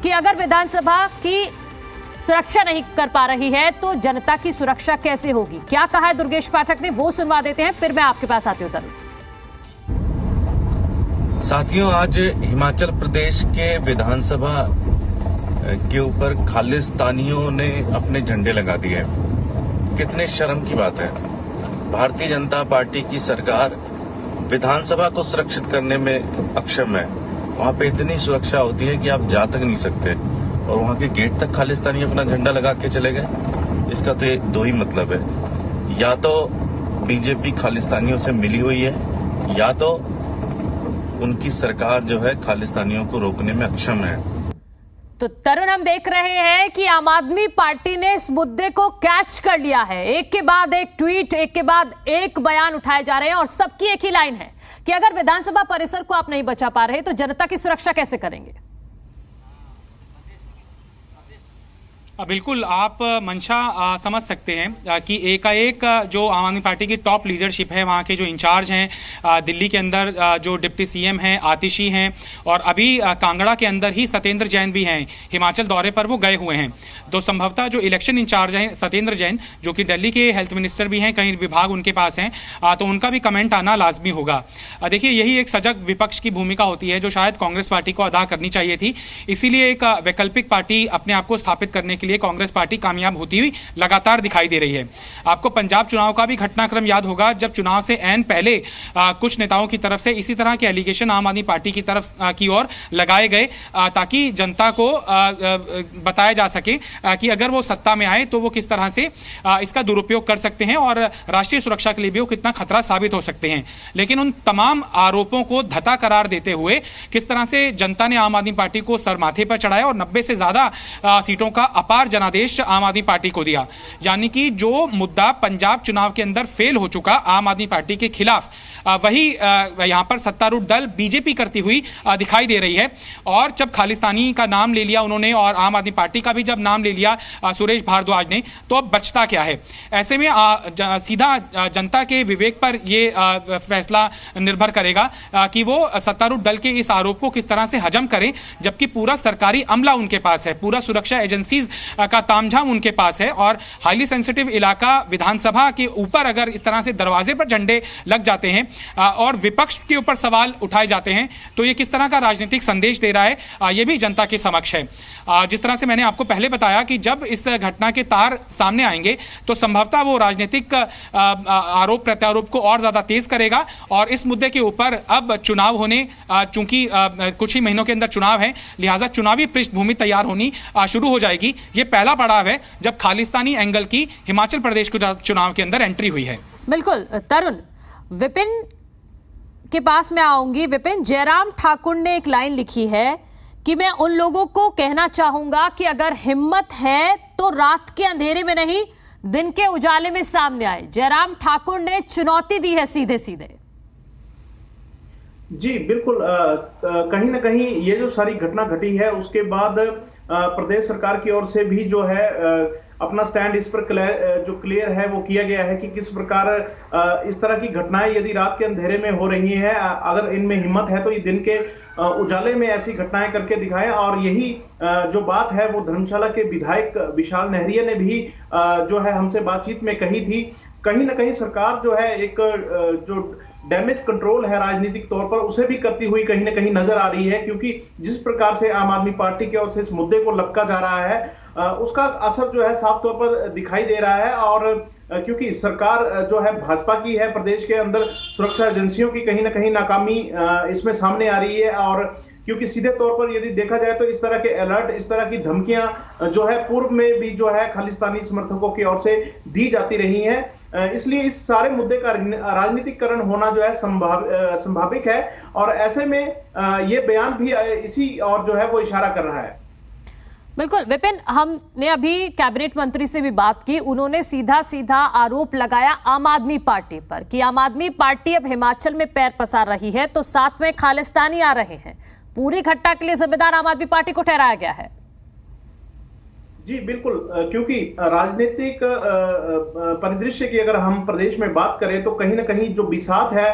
कि अगर विधानसभा की सुरक्षा नहीं कर पा रही है तो जनता की सुरक्षा कैसे होगी? क्या कहा है दुर्गेश पाठक ने, वो सुनवा देते हैं, फिर मैं आपके पास आती हूं। तरुण साथियों, आज हिमाचल प्रदेश के विधानसभा के ऊपर खालिस्तानियों ने अपने झंडे लगा दिए। कितने शर्म की बात है। भारतीय जनता पार्टी की सरकार विधानसभा को सुरक्षित करने में अक्षम है। वहाँ पे इतनी सुरक्षा होती है कि आप जा तक नहीं सकते और वहाँ के गेट तक खालिस्तानी अपना झंडा लगा के चले गए। इसका तो एक दो ही मतलब है, या तो बीजेपी खालिस्तानियों से मिली हुई है या तो उनकी सरकार जो है खालिस्तानियों को रोकने में अक्षम है। तो तरुण, हम देख रहे हैं कि आम आदमी पार्टी ने इस मुद्दे को कैच कर लिया है। एक के बाद एक ट्वीट, एक के बाद एक बयान उठाए जा रहे हैं और सबकी एक ही लाइन है कि अगर विधानसभा परिसर को आप नहीं बचा पा रहे तो जनता की सुरक्षा कैसे करेंगे? बिल्कुल, आप मंशा समझ सकते हैं कि एकाएक जो आम आदमी पार्टी की टॉप लीडरशिप है, वहाँ के जो इंचार्ज हैं, दिल्ली के अंदर जो डिप्टी सीएम हैं आतिशी हैं और अभी कांगड़ा के अंदर ही सत्येंद्र जैन भी हैं, हिमाचल दौरे पर वो गए हुए हैं। तो संभवतः जो इलेक्शन इंचार्ज हैं सत्येंद्र जैन, जो कि दिल्ली के हेल्थ मिनिस्टर भी हैं, कई विभाग उनके पास हैं, तो उनका भी कमेंट आना लाजमी होगा। देखिए, यही एक सजग विपक्ष की भूमिका होती है जो शायद कांग्रेस पार्टी को अदा करनी चाहिए थी। इसीलिए एक वैकल्पिक पार्टी अपने आप को स्थापित करने लिए कांग्रेस पार्टी कामयाब होती हुई लगातार दिखाई दे रही है। आपको पंजाब चुनाव का भी घटनाक्रम याद होगा, जब चुनाव से ऐन पहले कुछ नेताओं की तरफ से इसी तरह के एलिगेशन आम आदमी पार्टी की तरफ की ओर लगाए गए ताकि जनता को बताया जा सके कि अगर वो सत्ता में आए तो वो किस तरह से इसका दुरुपयोग कर सकते हैं और राष्ट्रीय सुरक्षा के लिए भी वो कितना खतरा साबित हो सकते हैं। लेकिन उन तमाम आरोपों को धता करार देते हुए किस तरह से जनता ने आम आदमी पार्टी को सर माथे पर चढ़ाया और 90 से ज्यादा सीटों का अपार जनादेश आम आदमी पार्टी को दिया। यानी कि जो मुद्दा पंजाब चुनाव के अंदर फेल हो चुका आम आदमी पार्टी के खिलाफ, वही यहाँ पर सत्तारूढ़ दल बीजेपी करती हुई दिखाई दे रही है। और जब खालिस्तानी का नाम ले लिया उन्होंने और आम आदमी पार्टी का भी जब नाम ले लिया सुरेश भारद्वाज ने, तो अब बचता क्या है? ऐसे में सीधा जनता के विवेक पर यह फैसला निर्भर करेगा कि वो सत्तारूढ़ दल के इस आरोप को किस तरह से हजम करें, जबकि पूरा सरकारी अमला उनके पास है, पूरा सुरक्षा एजेंसीज का तामझाम उनके पास है। और हाईली सेंसिटिव इलाका विधानसभा के ऊपर अगर इस तरह से दरवाजे पर झंडे लग जाते हैं और विपक्ष के ऊपर सवाल उठाए जाते हैं, तो ये किस तरह का राजनीतिक संदेश दे रहा है, ये भी जनता के समक्ष है। जिस तरह से मैंने आपको पहले बताया कि जब इस घटना के तार सामने आएंगे तो संभवतः वो राजनीतिक आरोप प्रत्यारोप को और ज्यादा तेज करेगा। और इस मुद्दे के ऊपर अब चुनाव होने, चूंकि कुछ ही महीनों के अंदर चुनाव है, लिहाजा चुनावी पृष्ठभूमि तैयार होनी शुरू हो जाएगी। ये पहला पड़ाव है जब खालिस्तानी एंगल की हिमाचल प्रदेश के चुनाव के अंदर एंट्री हुई है। बिल्कुल तरुण, विपिन के पास मैं आऊंगी। विपिन, जयराम ठाकुर ने एक लाइन लिखी है कि मैं उन लोगों को कहना चाहूंगा कि अगर हिम्मत है तो रात के अंधेरे में नहीं, दिन के उजाले में सामने आए। जयराम ठाकुर ने चुनौती दी है सीधे सीधे। जी बिल्कुल, कहीं ना कहीं ये जो सारी घटना घटी है उसके बाद प्रदेश सरकार की ओर से भी जो है अपना स्टैंड इस पर क्लियर है वो किया गया है कि किस प्रकार इस तरह की घटनाएं यदि रात के अंधेरे में हो रही हैं, अगर इनमें हिम्मत है तो ये दिन के उजाले में ऐसी घटनाएं करके दिखाएं। और यही जो बात है वो धर्मशाला के विधायक विशाल नहरिया ने भी जो है हमसे बातचीत में कही थी। कहीं ना कहीं सरकार जो है एक जो डैमेज कंट्रोल है राजनीतिक तौर पर उसे भी करती हुई कहीं ना कहीं नजर आ रही है, क्योंकि जिस प्रकार से आम आदमी पार्टी की ओर से इस मुद्दे को लपका जा रहा है उसका असर जो है साफ तौर पर दिखाई दे रहा है। और क्योंकि सरकार जो है भाजपा की है, प्रदेश के अंदर सुरक्षा एजेंसियों की कहीं ना कहीं नाकामी इसमें सामने आ रही है। और क्योंकि सीधे तौर पर यदि देखा जाए तो इस तरह के अलर्ट, इस तरह की धमकियां जो है पूर्व में भी जो है खालिस्तानी समर्थकों की ओर से दी जाती रही हैं, इसलिए इस सारे मुद्दे का राजनीतिकरण होना जो है संभाविक है। और ऐसे में ये बयान भी इसी और जो है वो इशारा कर रहा है। बिल्कुल विपिन, हमने अभी कैबिनेट मंत्री से भी बात की, उन्होंने सीधा सीधा आरोप लगाया आम आदमी पार्टी पर कि आम आदमी पार्टी अब हिमाचल में पैर पसार रही है तो साथ में खालिस्तानी आ रहे हैं। पूरी घटना के लिए जिम्मेदार आम आदमी पार्टी को ठहराया गया है। जी बिल्कुल, क्योंकि राजनीतिक परिदृश्य की अगर हम प्रदेश में बात करें तो कहीं ना कहीं जो बिसात है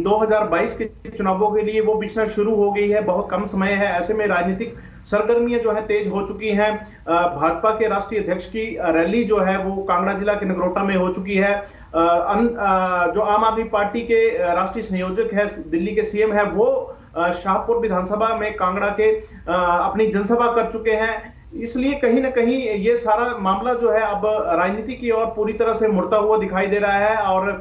2022 के चुनावों के लिए वो बिछना शुरू हो गई है। बहुत कम समय है, ऐसे में राजनीतिक सरगर्मियां जो है तेज हो चुकी हैं। भाजपा के राष्ट्रीय अध्यक्ष की रैली जो है वो कांगड़ा जिला के नगरोटा में हो चुकी है। जो आम आदमी पार्टी के राष्ट्रीय संयोजक है, दिल्ली के सीएम है, वो शाहपुर विधानसभा में कांगड़ा के अपनी जनसभा कर चुके हैं। इसलिए कहीं ना कहीं ये सारा मामला जो है अब राजनीति की ओर पूरी तरह से मुड़ता हुआ दिखाई दे रहा है। और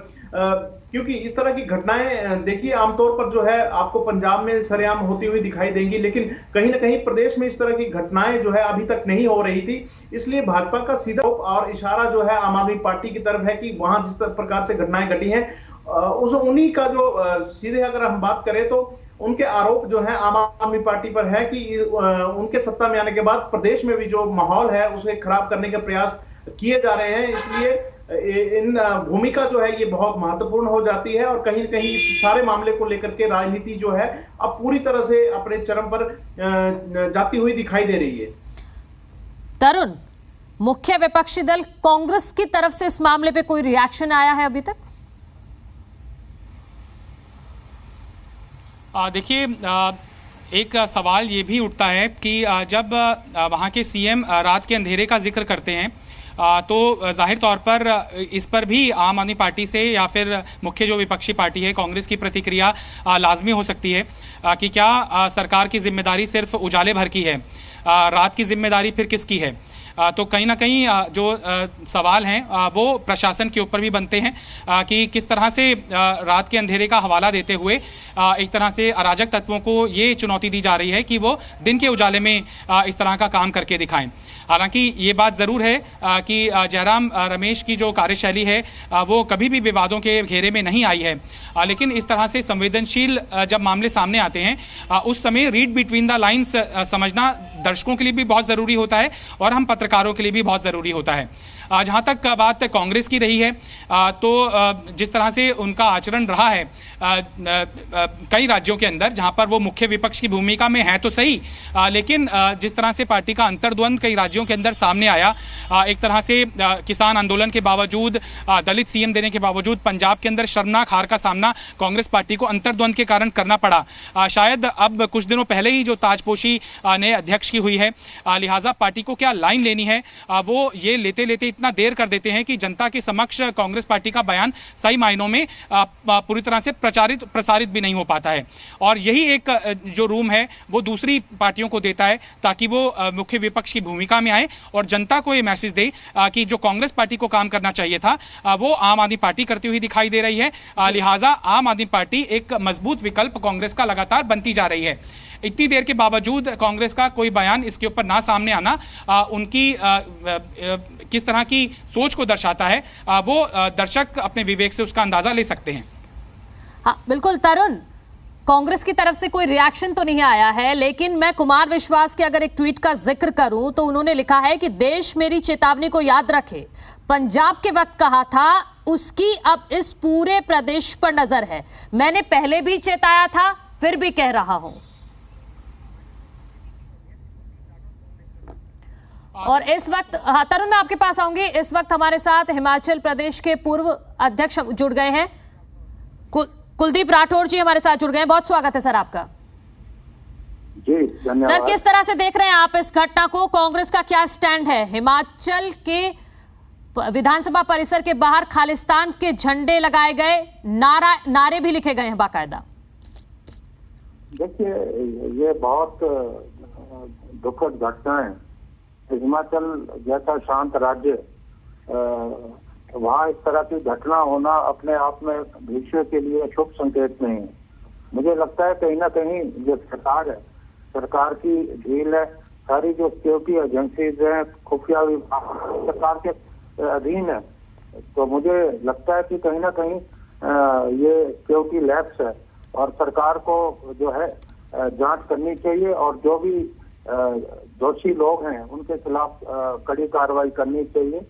क्योंकि इस तरह की घटनाएं देखिए आमतौर पर जो है आपको पंजाब में सरेआम होती हुई दिखाई देंगी, लेकिन कहीं ना कहीं प्रदेश में इस तरह की घटनाएं जो है अभी तक नहीं हो रही थी। इसलिए भाजपा का सीधा और इशारा जो है आम आदमी पार्टी की तरफ है कि वहां जिस प्रकार से घटनाएं घटी हैं उस उन्हीं का जो सीधे अगर हम बात करें तो उनके आरोप जो है आम आदमी पार्टी पर है कि उनके सत्ता में आने के बाद प्रदेश में भी जो माहौल है उसे खराब करने के प्रयास किए जा रहे हैं। इसलिए इन भूमिका जो है ये बहुत महत्वपूर्ण हो जाती है और कहीं न कहीं इस सारे मामले को लेकर के राजनीति जो है अब पूरी तरह से अपने चरम पर जाती हुई दिखाई दे रही है। तरुण, मुख्य विपक्षी दल कांग्रेस की तरफ से इस मामले पे कोई रिएक्शन आया है अभी तक? देखिए, एक सवाल ये भी उठता है कि जब वहाँ के सीएम रात के अंधेरे का जिक्र करते हैं तो जाहिर तौर पर इस पर भी आम आदमी पार्टी से या फिर मुख्य जो विपक्षी पार्टी है कांग्रेस की प्रतिक्रिया लाजमी हो सकती है कि क्या सरकार की जिम्मेदारी सिर्फ उजाले भर की है, रात की जिम्मेदारी फिर किसकी है। तो कहीं ना कहीं जो सवाल हैं वो प्रशासन के ऊपर भी बनते हैं कि किस तरह से रात के अंधेरे का हवाला देते हुए एक तरह से अराजक तत्वों को ये चुनौती दी जा रही है कि वो दिन के उजाले में इस तरह का काम करके दिखाएं। हालांकि ये बात ज़रूर है कि जयराम रमेश की जो कार्यशैली है वो कभी भी विवादों के घेरे में नहीं आई है, लेकिन इस तरह से संवेदनशील जब मामले सामने आते हैं उस समय रीड बिटवीन द लाइन्स समझना दर्शकों के लिए भी बहुत ज़रूरी होता है और हम पत्रकारों के लिए भी बहुत ज़रूरी होता है। जहां तक बात कांग्रेस की रही है तो जिस तरह से उनका आचरण रहा है कई राज्यों के अंदर, जहां पर वो मुख्य विपक्ष की भूमिका में है तो सही, लेकिन जिस तरह से पार्टी का अंतर्द्वंद कई राज्यों के अंदर सामने आया, एक तरह से किसान आंदोलन के बावजूद, दलित सीएम देने के बावजूद पंजाब के अंदर शर्मनाक हार का सामना कांग्रेस पार्टी को अंतर्द्वंद के कारण करना पड़ा। शायद अब कुछ दिनों पहले ही जो ताजपोशी नए अध्यक्ष की हुई है, लिहाजा पार्टी को क्या लाइन लेनी है वो ये लेते लेते इतना देर कर देते हैं कि जनता के समक्ष कांग्रेस पार्टी का बयान सही मायनों में पूरी तरह से प्रसारित भी नहीं हो पाता है। और यही एक जो रूम है वो दूसरी पार्टियों को देता है ताकि वो मुख्य विपक्ष की भूमिका में आए और जनता को ये मैसेज दे कि जो कांग्रेस पार्टी को काम करना चाहिए था वो आम आदमी पार्टी करती हुई दिखाई दे रही है। लिहाजा आम आदमी पार्टी एक मजबूत विकल्प कांग्रेस का लगातार बनती जा रही है। इतनी देर के बावजूद कांग्रेस का कोई बयान इसके ऊपर ना सामने आना उनकी किस तरह की सोच को दर्शाता है वो दर्शक अपने विवेक से उसका अंदाजा ले सकते हैं। हाँ बिल्कुल तरुण, कांग्रेस की तरफ से कोई रिएक्शन तो नहीं आया है, लेकिन मैं कुमार विश्वास के अगर एक ट्वीट का जिक्र करूं तो उन्होंने लिखा है कि देश मेरी चेतावनी को याद रखे, पंजाब के वक्त कहा था उसकी अब इस पूरे प्रदेश पर नजर है, मैंने पहले भी चेताया था फिर भी कह रहा हूं। और इस वक्त तरुण मैं आपके पास आऊंगी, इस वक्त हमारे साथ हिमाचल प्रदेश के पूर्व अध्यक्ष जुड़ गए हैं, कुलदीप राठौर जी हमारे साथ जुड़ गए हैं। बहुत स्वागत है सर आपका। जी धन्यवाद। सर किस तरह से देख रहे हैं आप इस घटना को, कांग्रेस का क्या स्टैंड है? हिमाचल के विधानसभा परिसर के बाहर खालिस्तान के झंडे लगाए गए, नारे भी लिखे गए हैं बाकायदा। देखिए ये बहुत दुखद घटना है। हिमाचल जैसा शांत राज्य, वहाँ इस तरह की घटना होना अपने आप में भविष्य के लिए शुभ संकेत नहीं है। मुझे लगता है कहीं ना कहीं जो सरकार है, सरकार की ढील है, सारी जो सिक्योरिटी एजेंसीज हैं, खुफिया विभाग सरकार के अधीन है, तो मुझे लगता है कि कहीं ना कहीं ये सिक्योरिटी लैप्स है और सरकार को जो है जांच करनी चाहिए और जो भी दोषी लोग हैं उनके खिलाफ कड़ी कार्रवाई करनी चाहिए,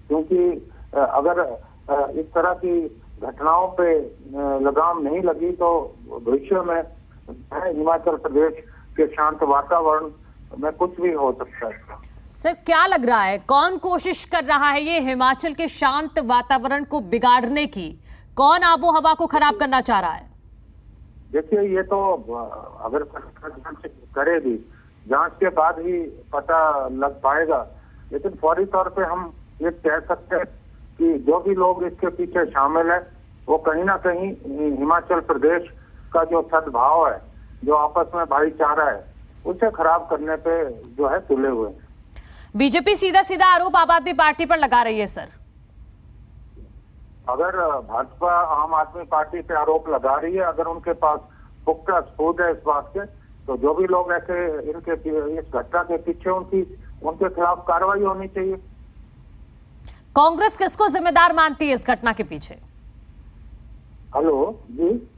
क्योंकि अगर इस तरह की घटनाओं पे लगाम नहीं लगी तो भविष्य में हिमाचल प्रदेश के शांत वातावरण में कुछ भी हो सकता है। सर क्या लग रहा है, कौन कोशिश कर रहा है ये हिमाचल के शांत वातावरण को बिगाड़ने की? कौन आबो हवा को खराब करना चाह रहा है? देखिए ये तो अगर सरकार जांच करेगी, जांच के बाद ही पता लग पाएगा, लेकिन फौरी तौर पे हम ये कह सकते हैं कि जो भी लोग इसके पीछे शामिल है वो कहीं ना कहीं हिमाचल प्रदेश का जो सद्भाव है, जो आपस में भाईचारा है, उसे खराब करने पे जो है तुले हुए हैं। बीजेपी सीधा सीधा आरोप आम आदमी पार्टी पर लगा रही है सर। अगर भाजपा आम आदमी पार्टी पे आरोप लगा रही है, अगर उनके पास पुख्ता सबूत है इस बात के, तो जो भी लोग ऐसे इनके इस घटना के पीछे उनके खिलाफ कार्रवाई होनी चाहिए। कांग्रेस किसको जिम्मेदार मानती है इस घटना के पीछे? हेलो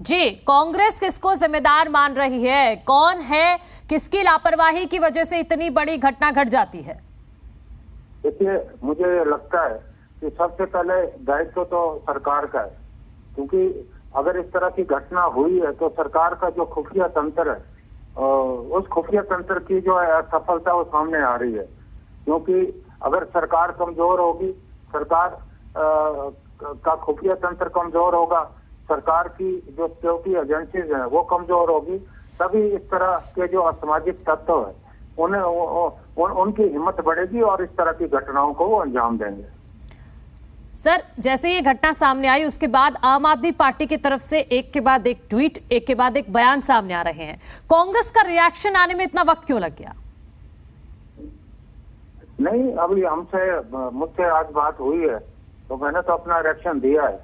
जी कांग्रेस किसको जिम्मेदार मान रही है? कौन है, किसकी लापरवाही की वजह से इतनी बड़ी घटना घट जाती है? देखिए मुझे लगता है कि सबसे पहले दायित्व तो सरकार का है, क्योंकि अगर इस तरह की घटना हुई है तो सरकार का जो खुफिया तंत्र है, उस खुफिया तंत्र की जो है असफलता वो सामने आ रही है। क्योंकि अगर सरकार कमजोर होगी, सरकार का खुफिया तंत्र कमजोर होगा, सरकार की जो सिक्योरिटी एजेंसीज हैं वो कमजोर होगी, तभी इस तरह के जो असामाजिक तत्व है उनकी हिम्मत बढ़ेगी और इस तरह की घटनाओं को वो अंजाम देंगे। सर जैसे ये घटना सामने आई उसके बाद आम आदमी पार्टी की तरफ से एक के बाद एक ट्वीट, एक के बाद एक बयान सामने आ रहे हैं, कांग्रेस का रिएक्शन आने में इतना वक्त क्यों लग गया? नहीं, अभी मुझसे आज बात हुई है तो मैंने तो अपना रिएक्शन दिया है।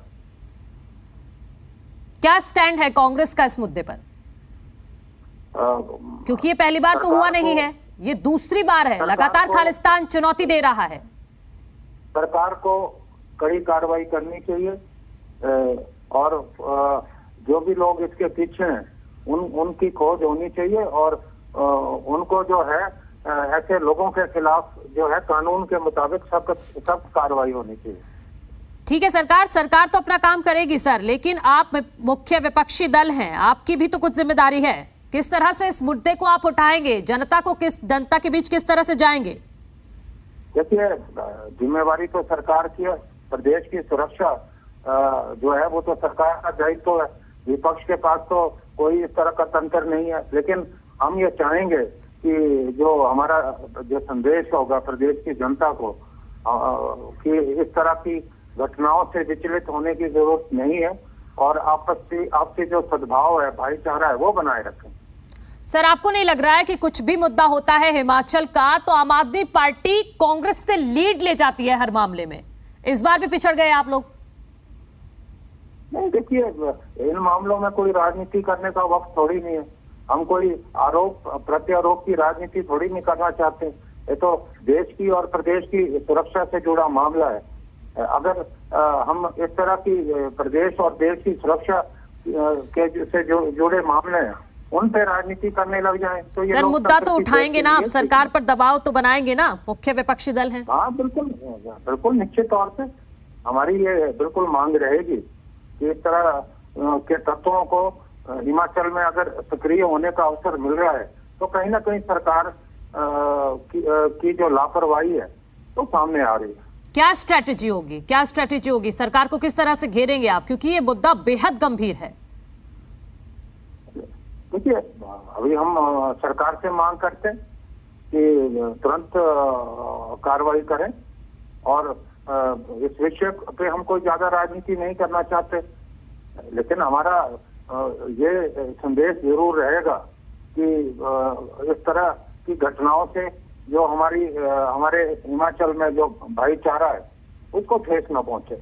क्या स्टैंड है कांग्रेस का इस मुद्दे पर? क्योंकि ये पहली बार तो हुआ नहीं है, ये दूसरी बार है, लगातार खालिस्तान चुनौती दे रहा है। सरकार को कड़ी कार्रवाई करनी चाहिए और जो भी लोग इसके पीछे हैं उनकी खोज होनी चाहिए और उनको जो है ऐसे लोगों के खिलाफ जो है कानून के मुताबिक सख्त कार्रवाई होनी चाहिए। ठीक है, सरकार तो अपना काम करेगी सर, लेकिन आप मुख्य विपक्षी दल हैं, आपकी भी तो कुछ जिम्मेदारी है। किस तरह से इस मुद्दे को आप उठाएंगे, जनता के बीच किस तरह से जाएंगे? देखिए, जिम्मेवारी तो सरकार की है, प्रदेश की सुरक्षा जो है वो तो सरकार का दायित्व है। विपक्ष के पास तो कोई इस तरह का तंत्र नहीं है, लेकिन हम ये चाहेंगे कि जो हमारा जो संदेश होगा प्रदेश की जनता को कि इस तरह की घटनाओं से विचलित होने की जरूरत नहीं है और आपसी जो सद्भाव है, भाईचारा है, वो बनाए रखें। सर, आपको नहीं लग रहा है कि कुछ भी मुद्दा होता है हिमाचल का तो आम आदमी पार्टी कांग्रेस से लीड ले जाती है हर मामले में? इस बार भी पिछड़ गए आप लोग? नहीं, देखिए, इन मामलों में कोई राजनीति करने का वक्त थोड़ी नहीं है। हम कोई आरोप प्रत्यारोप की राजनीति थोड़ी नहीं करना चाहते। ये तो देश की और प्रदेश की सुरक्षा से जुड़ा मामला है। अगर हम इस तरह की प्रदेश और देश की सुरक्षा के से जुड़े मामले हैं उन पे राजनीति करने लग जाएं तो ये सर, मुद्दा तो उठाएंगे ना आप, सरकार पर दबाव तो बनाएंगे ना, मुख्य विपक्षी दल हैं। हाँ, बिल्कुल निश्चित तौर से हमारी ये बिल्कुल मांग रहेगी कि इस तरह के तत्वों को हिमाचल में अगर सक्रिय होने का अवसर मिल रहा है तो कहीं ना कहीं सरकार की जो लापरवाही है तो सामने आ रही है। क्या स्ट्रेटेजी होगी? सरकार को किस तरह से घेरेंगे आप, क्योंकि ये मुद्दा बेहद गंभीर है? देखिए, अभी हम सरकार से मांग करते हैं कि तुरंत कार्रवाई करें और इस विषय पे हम कोई ज्यादा राजनीति नहीं करना चाहते, लेकिन हमारा ये संदेश जरूर रहेगा कि इस तरह की घटनाओं से जो हमारे हिमाचल में जो भाईचारा है उसको ठेस न पहुंचे।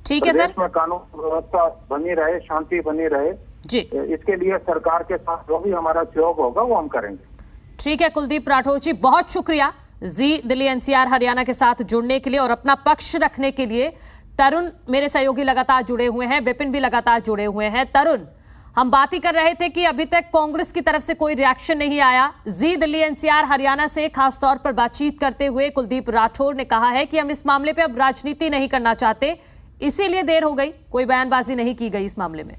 ठीक है सर, प्रदेश में कानून व्यवस्था बनी रहे, शांति बनी रहे जी, इसके लिए सरकार के साथ जो भी हमारा सहयोग होगा वो हम करेंगे। ठीक है कुलदीप राठौर जी, बहुत शुक्रिया जी दिल्ली एनसीआर हरियाणा के साथ जुड़ने के लिए और अपना पक्ष रखने के लिए। तरुण मेरे सहयोगी लगातार जुड़े हुए हैं, विपिन भी लगातार जुड़े हुए हैं। तरुण, हम बात ही कर रहे थे कि अभी तक कांग्रेस की तरफ से कोई रिएक्शन नहीं आया। जी दिल्ली एनसीआर हरियाणा से खासतौर पर बातचीत करते हुए कुलदीप राठौर ने कहा है कि हम इस मामले पे अब राजनीति नहीं करना चाहते, इसीलिए देर हो गई, कोई बयानबाजी नहीं की गई इस मामले में।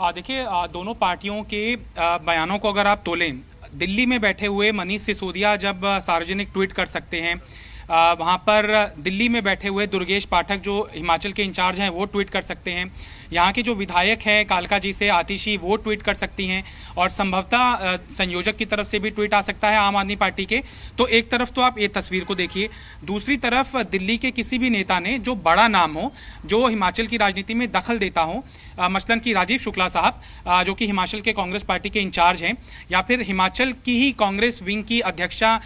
देखिए, दोनों पार्टियों के बयानों को अगर आप तोलें, दिल्ली में बैठे हुए मनीष सिसोदिया जब सार्वजनिक ट्वीट कर सकते हैं, वहाँ पर दिल्ली में बैठे हुए दुर्गेश पाठक जो हिमाचल के इंचार्ज हैं वो ट्वीट कर सकते हैं, यहाँ के जो विधायक हैं कालका जी से आतिशी वो ट्वीट कर सकती हैं और संभवतः संयोजक की तरफ से भी ट्वीट आ सकता है आम आदमी पार्टी के। तो एक तरफ तो आप ये तस्वीर को देखिए, दूसरी तरफ दिल्ली के किसी भी नेता ने जो बड़ा नाम हो, जो हिमाचल की राजनीति में दखल देता हो, मसलन कि राजीव शुक्ला साहब जो कि हिमाचल के कांग्रेस पार्टी के इंचार्ज हैं, या फिर हिमाचल की ही कांग्रेस विंग की अध्यक्षा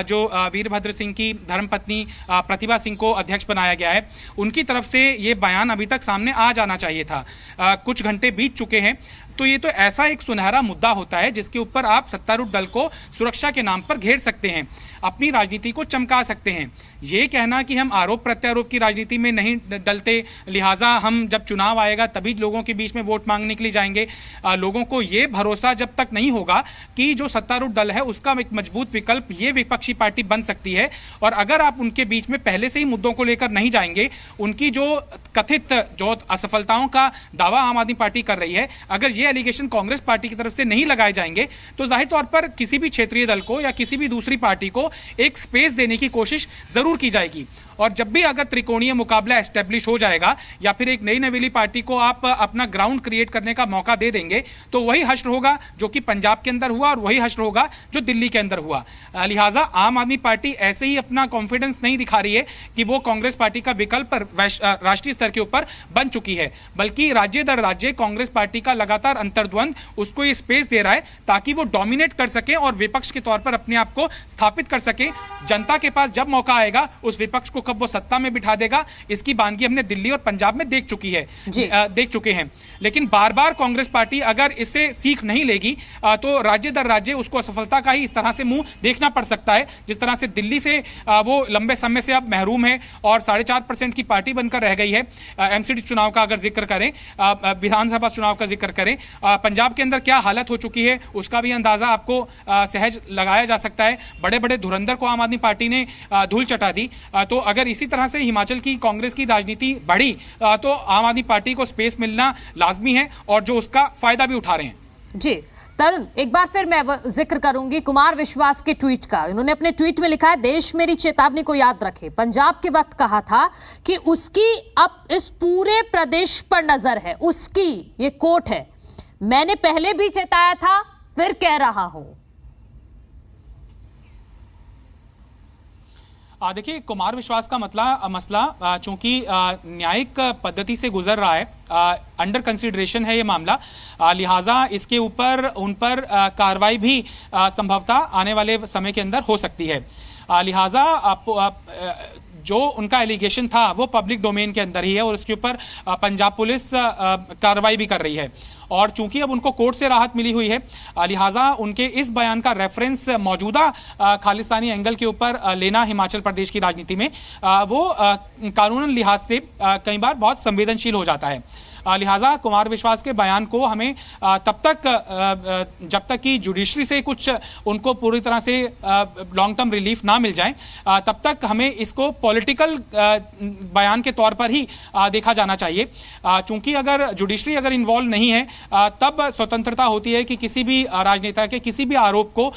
जो वीरभद्र सिंह की धर्मपत्नी प्रतिभा सिंह को अध्यक्ष बनाया गया है, उनकी तरफ से ये बयान अभी तक सामने आ जाना चाहिए था। कुछ घंटे बीत चुके हैं, तो ये तो ऐसा एक सुनहरा मुद्दा होता है जिसके ऊपर आप सत्तारूढ़ दल को सुरक्षा के नाम पर घेर सकते हैं, अपनी राजनीति को चमका सकते हैं। ये कहना कि हम आरोप प्रत्यारोप की राजनीति में नहीं डलते, लिहाजा हम जब चुनाव आएगा तभी लोगों के बीच में वोट मांगने के लिए जाएंगे, लोगों को ये भरोसा जब तक नहीं होगा कि जो सत्तारूढ़ दल है उसका एक मजबूत विकल्प ये विपक्षी पार्टी बन सकती है, और अगर आप उनके बीच में पहले से ही मुद्दों को लेकर नहीं जाएंगे, उनकी जो कथित जो असफलताओं का दावा आम आदमी पार्टी कर रही है, अगर ये एलिगेशन कांग्रेस पार्टी की तरफ से नहीं लगाए जाएंगे तो जाहिर तौर पर किसी भी क्षेत्रीय दल को या किसी भी दूसरी पार्टी को एक स्पेस देने की कोशिश जरूर की जाएगी। और जब भी अगर त्रिकोणीय मुकाबला एस्टेब्लिश हो जाएगा या फिर एक नई नवेली पार्टी को आप अपना ग्राउंड क्रिएट करने का मौका दे देंगे तो वही हश्र होगा जो कि पंजाब के अंदर हुआ और वही हश्र होगा जो दिल्ली के अंदर हुआ। लिहाजा आम आदमी पार्टी ऐसे ही अपना कॉन्फिडेंस नहीं दिखा रही है कि वो कांग्रेस पार्टी का विकल्प राष्ट्रीय स्तर के ऊपर बन चुकी है, बल्कि राज्य दर राज्य कांग्रेस पार्टी का लगातार अंतर्द्वंद उसको ये स्पेस दे रहा है ताकि वो डोमिनेट कर सके और विपक्ष के तौर पर अपने आप को स्थापित कर सके। जनता के पास जब मौका आएगा उस विपक्ष को कब वो सत्ता में बिठा देगा, इसकी बानगी हमने दिल्ली और पंजाब में देख चुके हैं। लेकिन बार बार कांग्रेस पार्टी अगर इससे सीख नहीं लेगी तो राज्य दर राज्य उसको असफलता का ही इस तरह से मुंह देखना पड़ सकता है। जिस तरह से दिल्ली से वो लंबे समय से अब महरूम है और 4.5% की पार्टी बनकर रह गई है। एमसीडी चुनाव का अगर जिक्र करें, विधानसभा चुनाव का जिक्र करें, पंजाब के अंदर क्या हालत हो चुकी है उसका भी अंदाजा आपको सहज लगाया जा सकता है। बड़े बड़े धुरंधर को आम आदमी पार्टी ने धूल चटा दी। तो अगर इसी तरह से हिमाचल की कांग्रेस की राजनीति बढ़ी तो आम आदमी पार्टी को स्पेस मिलना लाजमी है और जो उसका फायदा भी उठा रहे हैं। जी तरुण, एक बार फिर मैं जिक्र करूंगी कुमार विश्वास के ट्वीट का। उन्होंने अपने ट्वीट में लिखा है, देश मेरी चेतावनी को याद रखे। पंजाब के वक्त कहा था कि उसकी अब इस पूरे प्रदेश पर नजर है, उसकी, ये कोट है। मैंने पहले भी चेताया था, फिर कह रहा हूं। देखिए, कुमार विश्वास का मसला चूंकि न्यायिक पद्धति से गुजर रहा है, अंडर कंसिडरेशन है ये मामला, लिहाजा इसके ऊपर उन पर कार्रवाई भी संभवतः आने वाले समय के अंदर हो सकती है। लिहाजा जो उनका एलिगेशन था वो पब्लिक डोमेन के अंदर ही है और उसके ऊपर पंजाब पुलिस कार्रवाई भी कर रही है। और चूंकि अब उनको कोर्ट से राहत मिली हुई है, लिहाजा उनके इस बयान का रेफरेंस मौजूदा खालिस्तानी एंगल के ऊपर लेना हिमाचल प्रदेश की राजनीति में वो कानूनन लिहाज से कई बार बहुत संवेदनशील हो जाता है। लिहाजा कुमार विश्वास के बयान को हमें तब तक जब तक कि जुडिशरी से कुछ उनको पूरी तरह से लॉन्ग टर्म रिलीफ ना मिल जाए तब तक हमें इसको पॉलिटिकल बयान के तौर पर ही देखा जाना चाहिए। चूंकि अगर जुडिशरी अगर इन्वॉल्व नहीं है तब स्वतंत्रता होती है कि किसी भी राजनेता के किसी भी आरोप को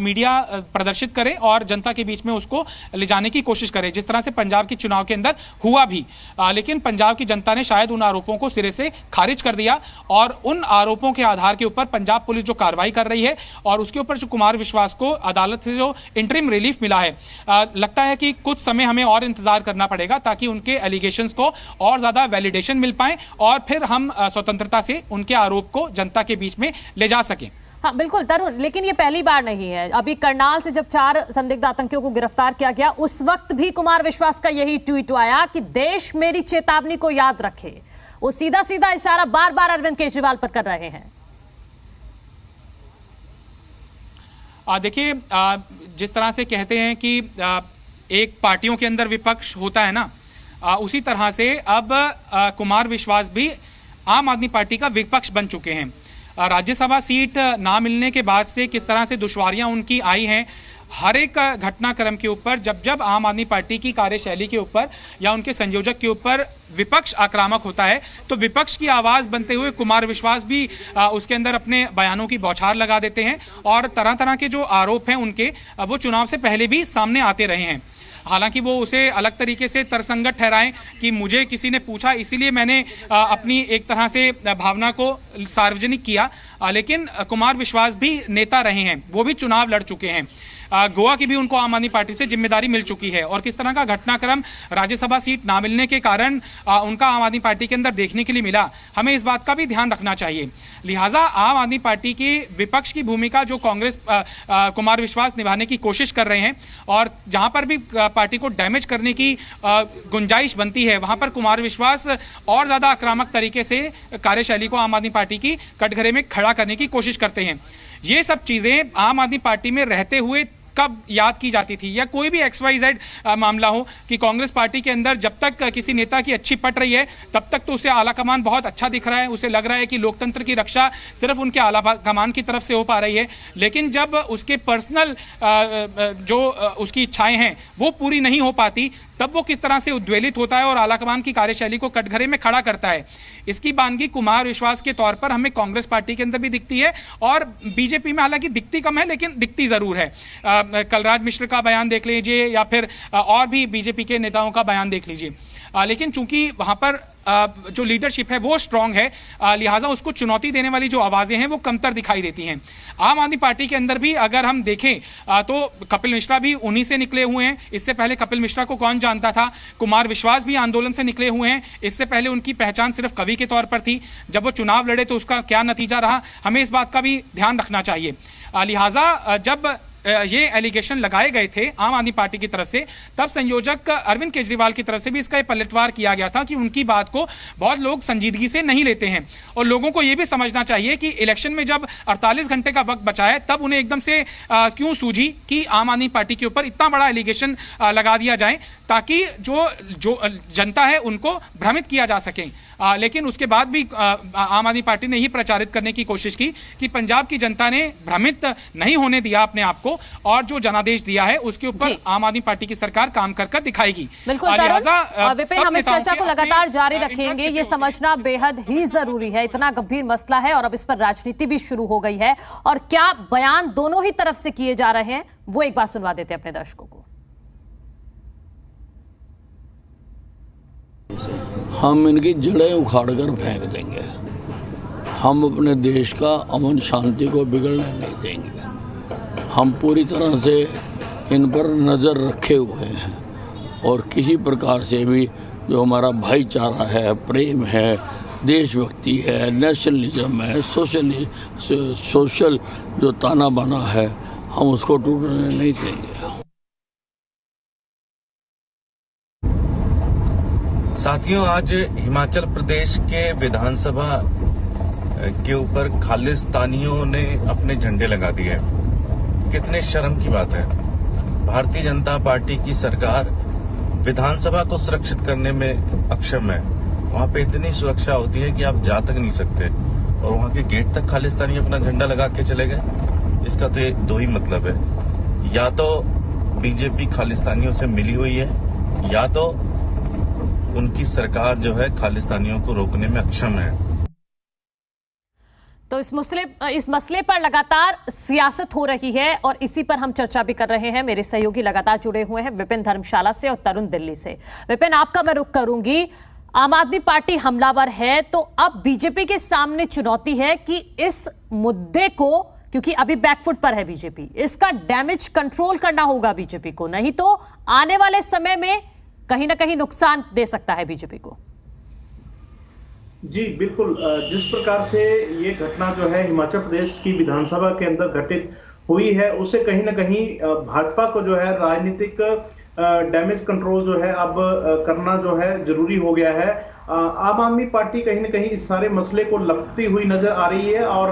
मीडिया प्रदर्शित करे और जनता के बीच में उसको ले जाने की कोशिश करे, जिस तरह से पंजाब के चुनाव के अंदर हुआ भी। लेकिन पंजाब की जनता ने शायद उन आरोपों को सिरे से खारिज कर दिया और उन आरोपों के आधार के ऊपर पंजाब पुलिस जो कार्रवाई कर रही है और उसके ऊपर जो कुमार विश्वास को अदालत से जो इंटरिम रिलीफ मिला है, लगता है कि कुछ समय हमें और इंतजार करना पड़ेगा ताकि उनके एलिगेशंस को और ज्यादा वैलिडेशन मिल पाए और फिर हम स्वतंत्रता से उनके आरोप को जनता के बीच में ले जा सकें। हाँ बिल्कुल तरुण, लेकिन ये पहली बार नहीं है। अभी करनाल से जब 4 संदिग्ध आतंकियों को गिरफ्तार किया गया उस वक्त भी कुमार विश्वास का यही ट्वीट आया कि देश मेरी चेतावनी को याद रखे। वो सीधा सीधा इशारा बार बार अरविंद केजरीवाल पर कर रहे हैं। देखिए, जिस तरह से कहते हैं कि एक पार्टियों के अंदर विपक्ष होता है ना, उसी तरह से अब कुमार विश्वास भी आम आदमी पार्टी का विपक्ष बन चुके हैं। राज्यसभा सीट ना मिलने के बाद से किस तरह से दुश्वारियां उनकी आई हैं, हर एक घटनाक्रम के ऊपर जब जब आम आदमी पार्टी की कार्यशैली के ऊपर या उनके संयोजक के ऊपर विपक्ष आक्रामक होता है तो विपक्ष की आवाज बनते हुए कुमार विश्वास भी उसके अंदर अपने बयानों की बौछार लगा देते हैं और तरह तरह के जो आरोप हैं उनके वो चुनाव से पहले भी सामने आते रहे हैं। हालांकि वो उसे अलग तरीके से तर्कसंगत ठहराएं कि मुझे किसी ने पूछा इसीलिए मैंने अपनी एक तरह से भावना को सार्वजनिक किया, लेकिन कुमार विश्वास भी नेता रहे हैं, वो भी चुनाव लड़ चुके हैं। गोवा की भी उनको आम आदमी पार्टी से जिम्मेदारी मिल चुकी है और किस तरह का घटनाक्रम राज्यसभा सीट ना मिलने के कारण उनका आम आदमी पार्टी के अंदर देखने के लिए मिला, हमें इस बात का भी ध्यान रखना चाहिए। लिहाजा आम आदमी पार्टी की विपक्ष की भूमिका जो कांग्रेस कुमार विश्वास निभाने की कोशिश कर रहे हैं और जहां पर भी पार्टी को डैमेज करने की गुंजाइश बनती है वहां पर कुमार विश्वास और ज्यादा आक्रामक तरीके से कार्यशैली को आम आदमी पार्टी की कटघरे में खड़ा करने की कोशिश करते हैं। ये सब चीजें आम आदमी पार्टी में रहते हुए कब याद की जाती थी, या कोई भी XYZ मामला हो कि कांग्रेस पार्टी के अंदर जब तक किसी नेता की अच्छी पट रही है तब तक तो उसे आला कमान बहुत अच्छा दिख रहा है, उसे लग रहा है कि लोकतंत्र की रक्षा सिर्फ उनके आला कमान की तरफ से हो पा रही है। लेकिन जब उसके पर्सनल जो उसकी इच्छाएं हैं वो पूरी नहीं हो पाती तब वो किस तरह से उद्वेलित होता है और आला कमान की कार्यशैली को कटघरे में खड़ा करता है। इसकी बानगी कुमार विश्वास के तौर पर हमें कांग्रेस पार्टी के अंदर भी दिखती है और बीजेपी में हालांकि दिखती कम है लेकिन दिखती जरूर है। कलराज मिश्र का बयान देख लीजिए या फिर और भी बीजेपी के नेताओं का बयान देख लीजिए, लेकिन चूंकि वहां पर जो लीडरशिप है वो स्ट्रांग है, लिहाजा उसको चुनौती देने वाली जो आवाजें हैं वो कमतर दिखाई देती हैं। आम आदमी पार्टी के अंदर भी अगर हम देखें तो कपिल मिश्रा भी उन्हीं से निकले हुए हैं। इससे पहले कपिल मिश्रा को कौन जानता था? कुमार विश्वास भी आंदोलन से निकले हुए हैं। इससे पहले उनकी पहचान सिर्फ कवि के तौर पर थी। जब वो चुनाव लड़े तो उसका क्या नतीजा रहा, हमें इस बात का भी ध्यान रखना चाहिए। लिहाजा जब ये एलिगेशन लगाए गए थे आम आदमी पार्टी की तरफ से, तब संयोजक अरविंद केजरीवाल की तरफ से भी इसका पलटवार किया गया था कि उनकी बात को बहुत लोग संजीदगी से नहीं लेते हैं और लोगों को यह भी समझना चाहिए कि इलेक्शन में जब 48 घंटे का वक्त बचा है तब उन्हें एकदम से क्यों सूझी कि आम आदमी पार्टी के ऊपर इतना बड़ा एलिगेशन लगा दिया जाए ताकि जो जनता है उनको भ्रमित किया जा सके। लेकिन उसके बाद भी आम आदमी पार्टी ने ही प्रचारित करने की कोशिश की कि पंजाब की जनता ने भ्रमित नहीं होने दिया अपने आप को और जो जनादेश दिया है उसके ऊपर आम आदमी पार्टी की सरकार काम कर दिखाएगी। बिल्कुल विपिन, हम इस चर्चा को लगातार जारी रखेंगे। ये समझना बेहद ही जरूरी है, इतना गंभीर मसला है और अब इस पर राजनीति भी शुरू हो गई है और क्या बयान दोनों ही तरफ से किए जा रहे हैं वो एक बार सुनवा देते हैं अपने दर्शकों को। हम इनकी जड़ें उखाड़ कर फेंक देंगे। हम अपने देश का अमन शांति को बिगड़ने नहीं देंगे। हम पूरी तरह से इन पर नज़र रखे हुए हैं और किसी प्रकार से भी जो हमारा भाईचारा है, प्रेम है, देशभक्ति है, नेशनलिज्म है, सोशल जो ताना बाना है, हम उसको टूटने नहीं देंगे। साथियों, आज हिमाचल प्रदेश के विधानसभा के ऊपर खालिस्तानियों ने अपने झंडे लगा दिए। कितने शर्म की बात है। भारतीय जनता पार्टी की सरकार विधानसभा को सुरक्षित करने में अक्षम है। वहां पे इतनी सुरक्षा होती है कि आप जा तक नहीं सकते और वहां के गेट तक खालिस्तानी अपना झंडा लगा के चले गए। इसका तो दो ही मतलब है, या तो बीजेपी खालिस्तानियों से मिली हुई है या तो उनकी सरकार जो है खालिस्तानियों को रोकने में अक्षम है। तो इस मसले पर लगातार सियासत हो रही है और इसी पर हम चर्चा भी कर रहे हैं। मेरे सहयोगी लगातार जुड़े हुए हैं, विपिन धर्मशाला से और तरुण दिल्ली से। विपिन, आपका मैं रुख करूंगी। आम आदमी पार्टी हमलावर है तो अब बीजेपी के सामने चुनौती है कि इस मुद्दे को, क्योंकि अभी बैकफुट पर है बीजेपी, इसका डैमेज कंट्रोल करना होगा बीजेपी को, नहीं तो आने वाले समय में कहीं ना कहीं नुकसान दे सकता है बीजेपी को। जी बिल्कुल, जिस प्रकार से ये घटना जो है हिमाचल प्रदेश की विधानसभा के अंदर घटित हुई है उससे कहीं ना कहीं भाजपा को जो है राजनीतिक डैमेज कंट्रोल जो है अब करना जो है जरूरी हो गया है। आम आदमी पार्टी कहीं ना कहीं इस सारे मसले को लगती हुई नजर आ रही है और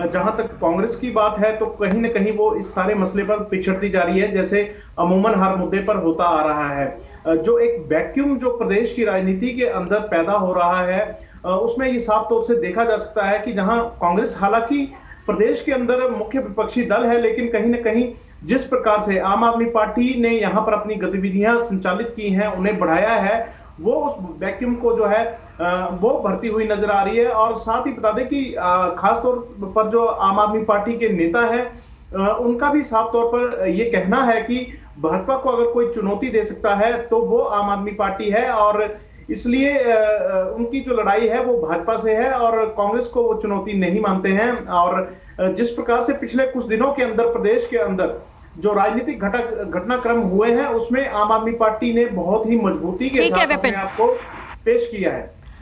जहां तक कांग्रेस की बात है तो कहीं ना कहीं वो इस सारे मसले पर पिछड़ती जा रही है, जैसे अमूमन हर मुद्दे पर होता आ रहा है। जो एक वैक्यूम जो प्रदेश की राजनीति के अंदर पैदा हो रहा है उसमें ये साफ तौर से देखा जा सकता है कि जहां कांग्रेस हालांकि प्रदेश के अंदर मुख्य विपक्षी दल है, लेकिन कहीं ना कहीं जिस प्रकार से आम आदमी पार्टी ने यहाँ पर अपनी गतिविधियां संचालित की हैं, उन्हें बढ़ाया है, वो उस वैक्यूम को जो है वो भरती हुई नजर आ रही है। और साथ ही बता दें कि खासतौर पर जो आम आदमी पार्टी के नेता है उनका भी साफ तौर पर ये कहना है कि भाजपा को अगर कोई चुनौती दे सकता है तो वो आम आदमी पार्टी है और इसलिए उनकी जो लड़ाई है वो भाजपा से है और कांग्रेस को वो चुनौती नहीं मानते हैं। और जिस प्रकार से पिछले कुछ दिनों के अंदर प्रदेश के अंदर जो राजनीतिक घटनाक्रम हुए हैं उसमें आम आदमी पार्टी ने बहुत ही मजबूती के साथ अपने आप को पेश किया है।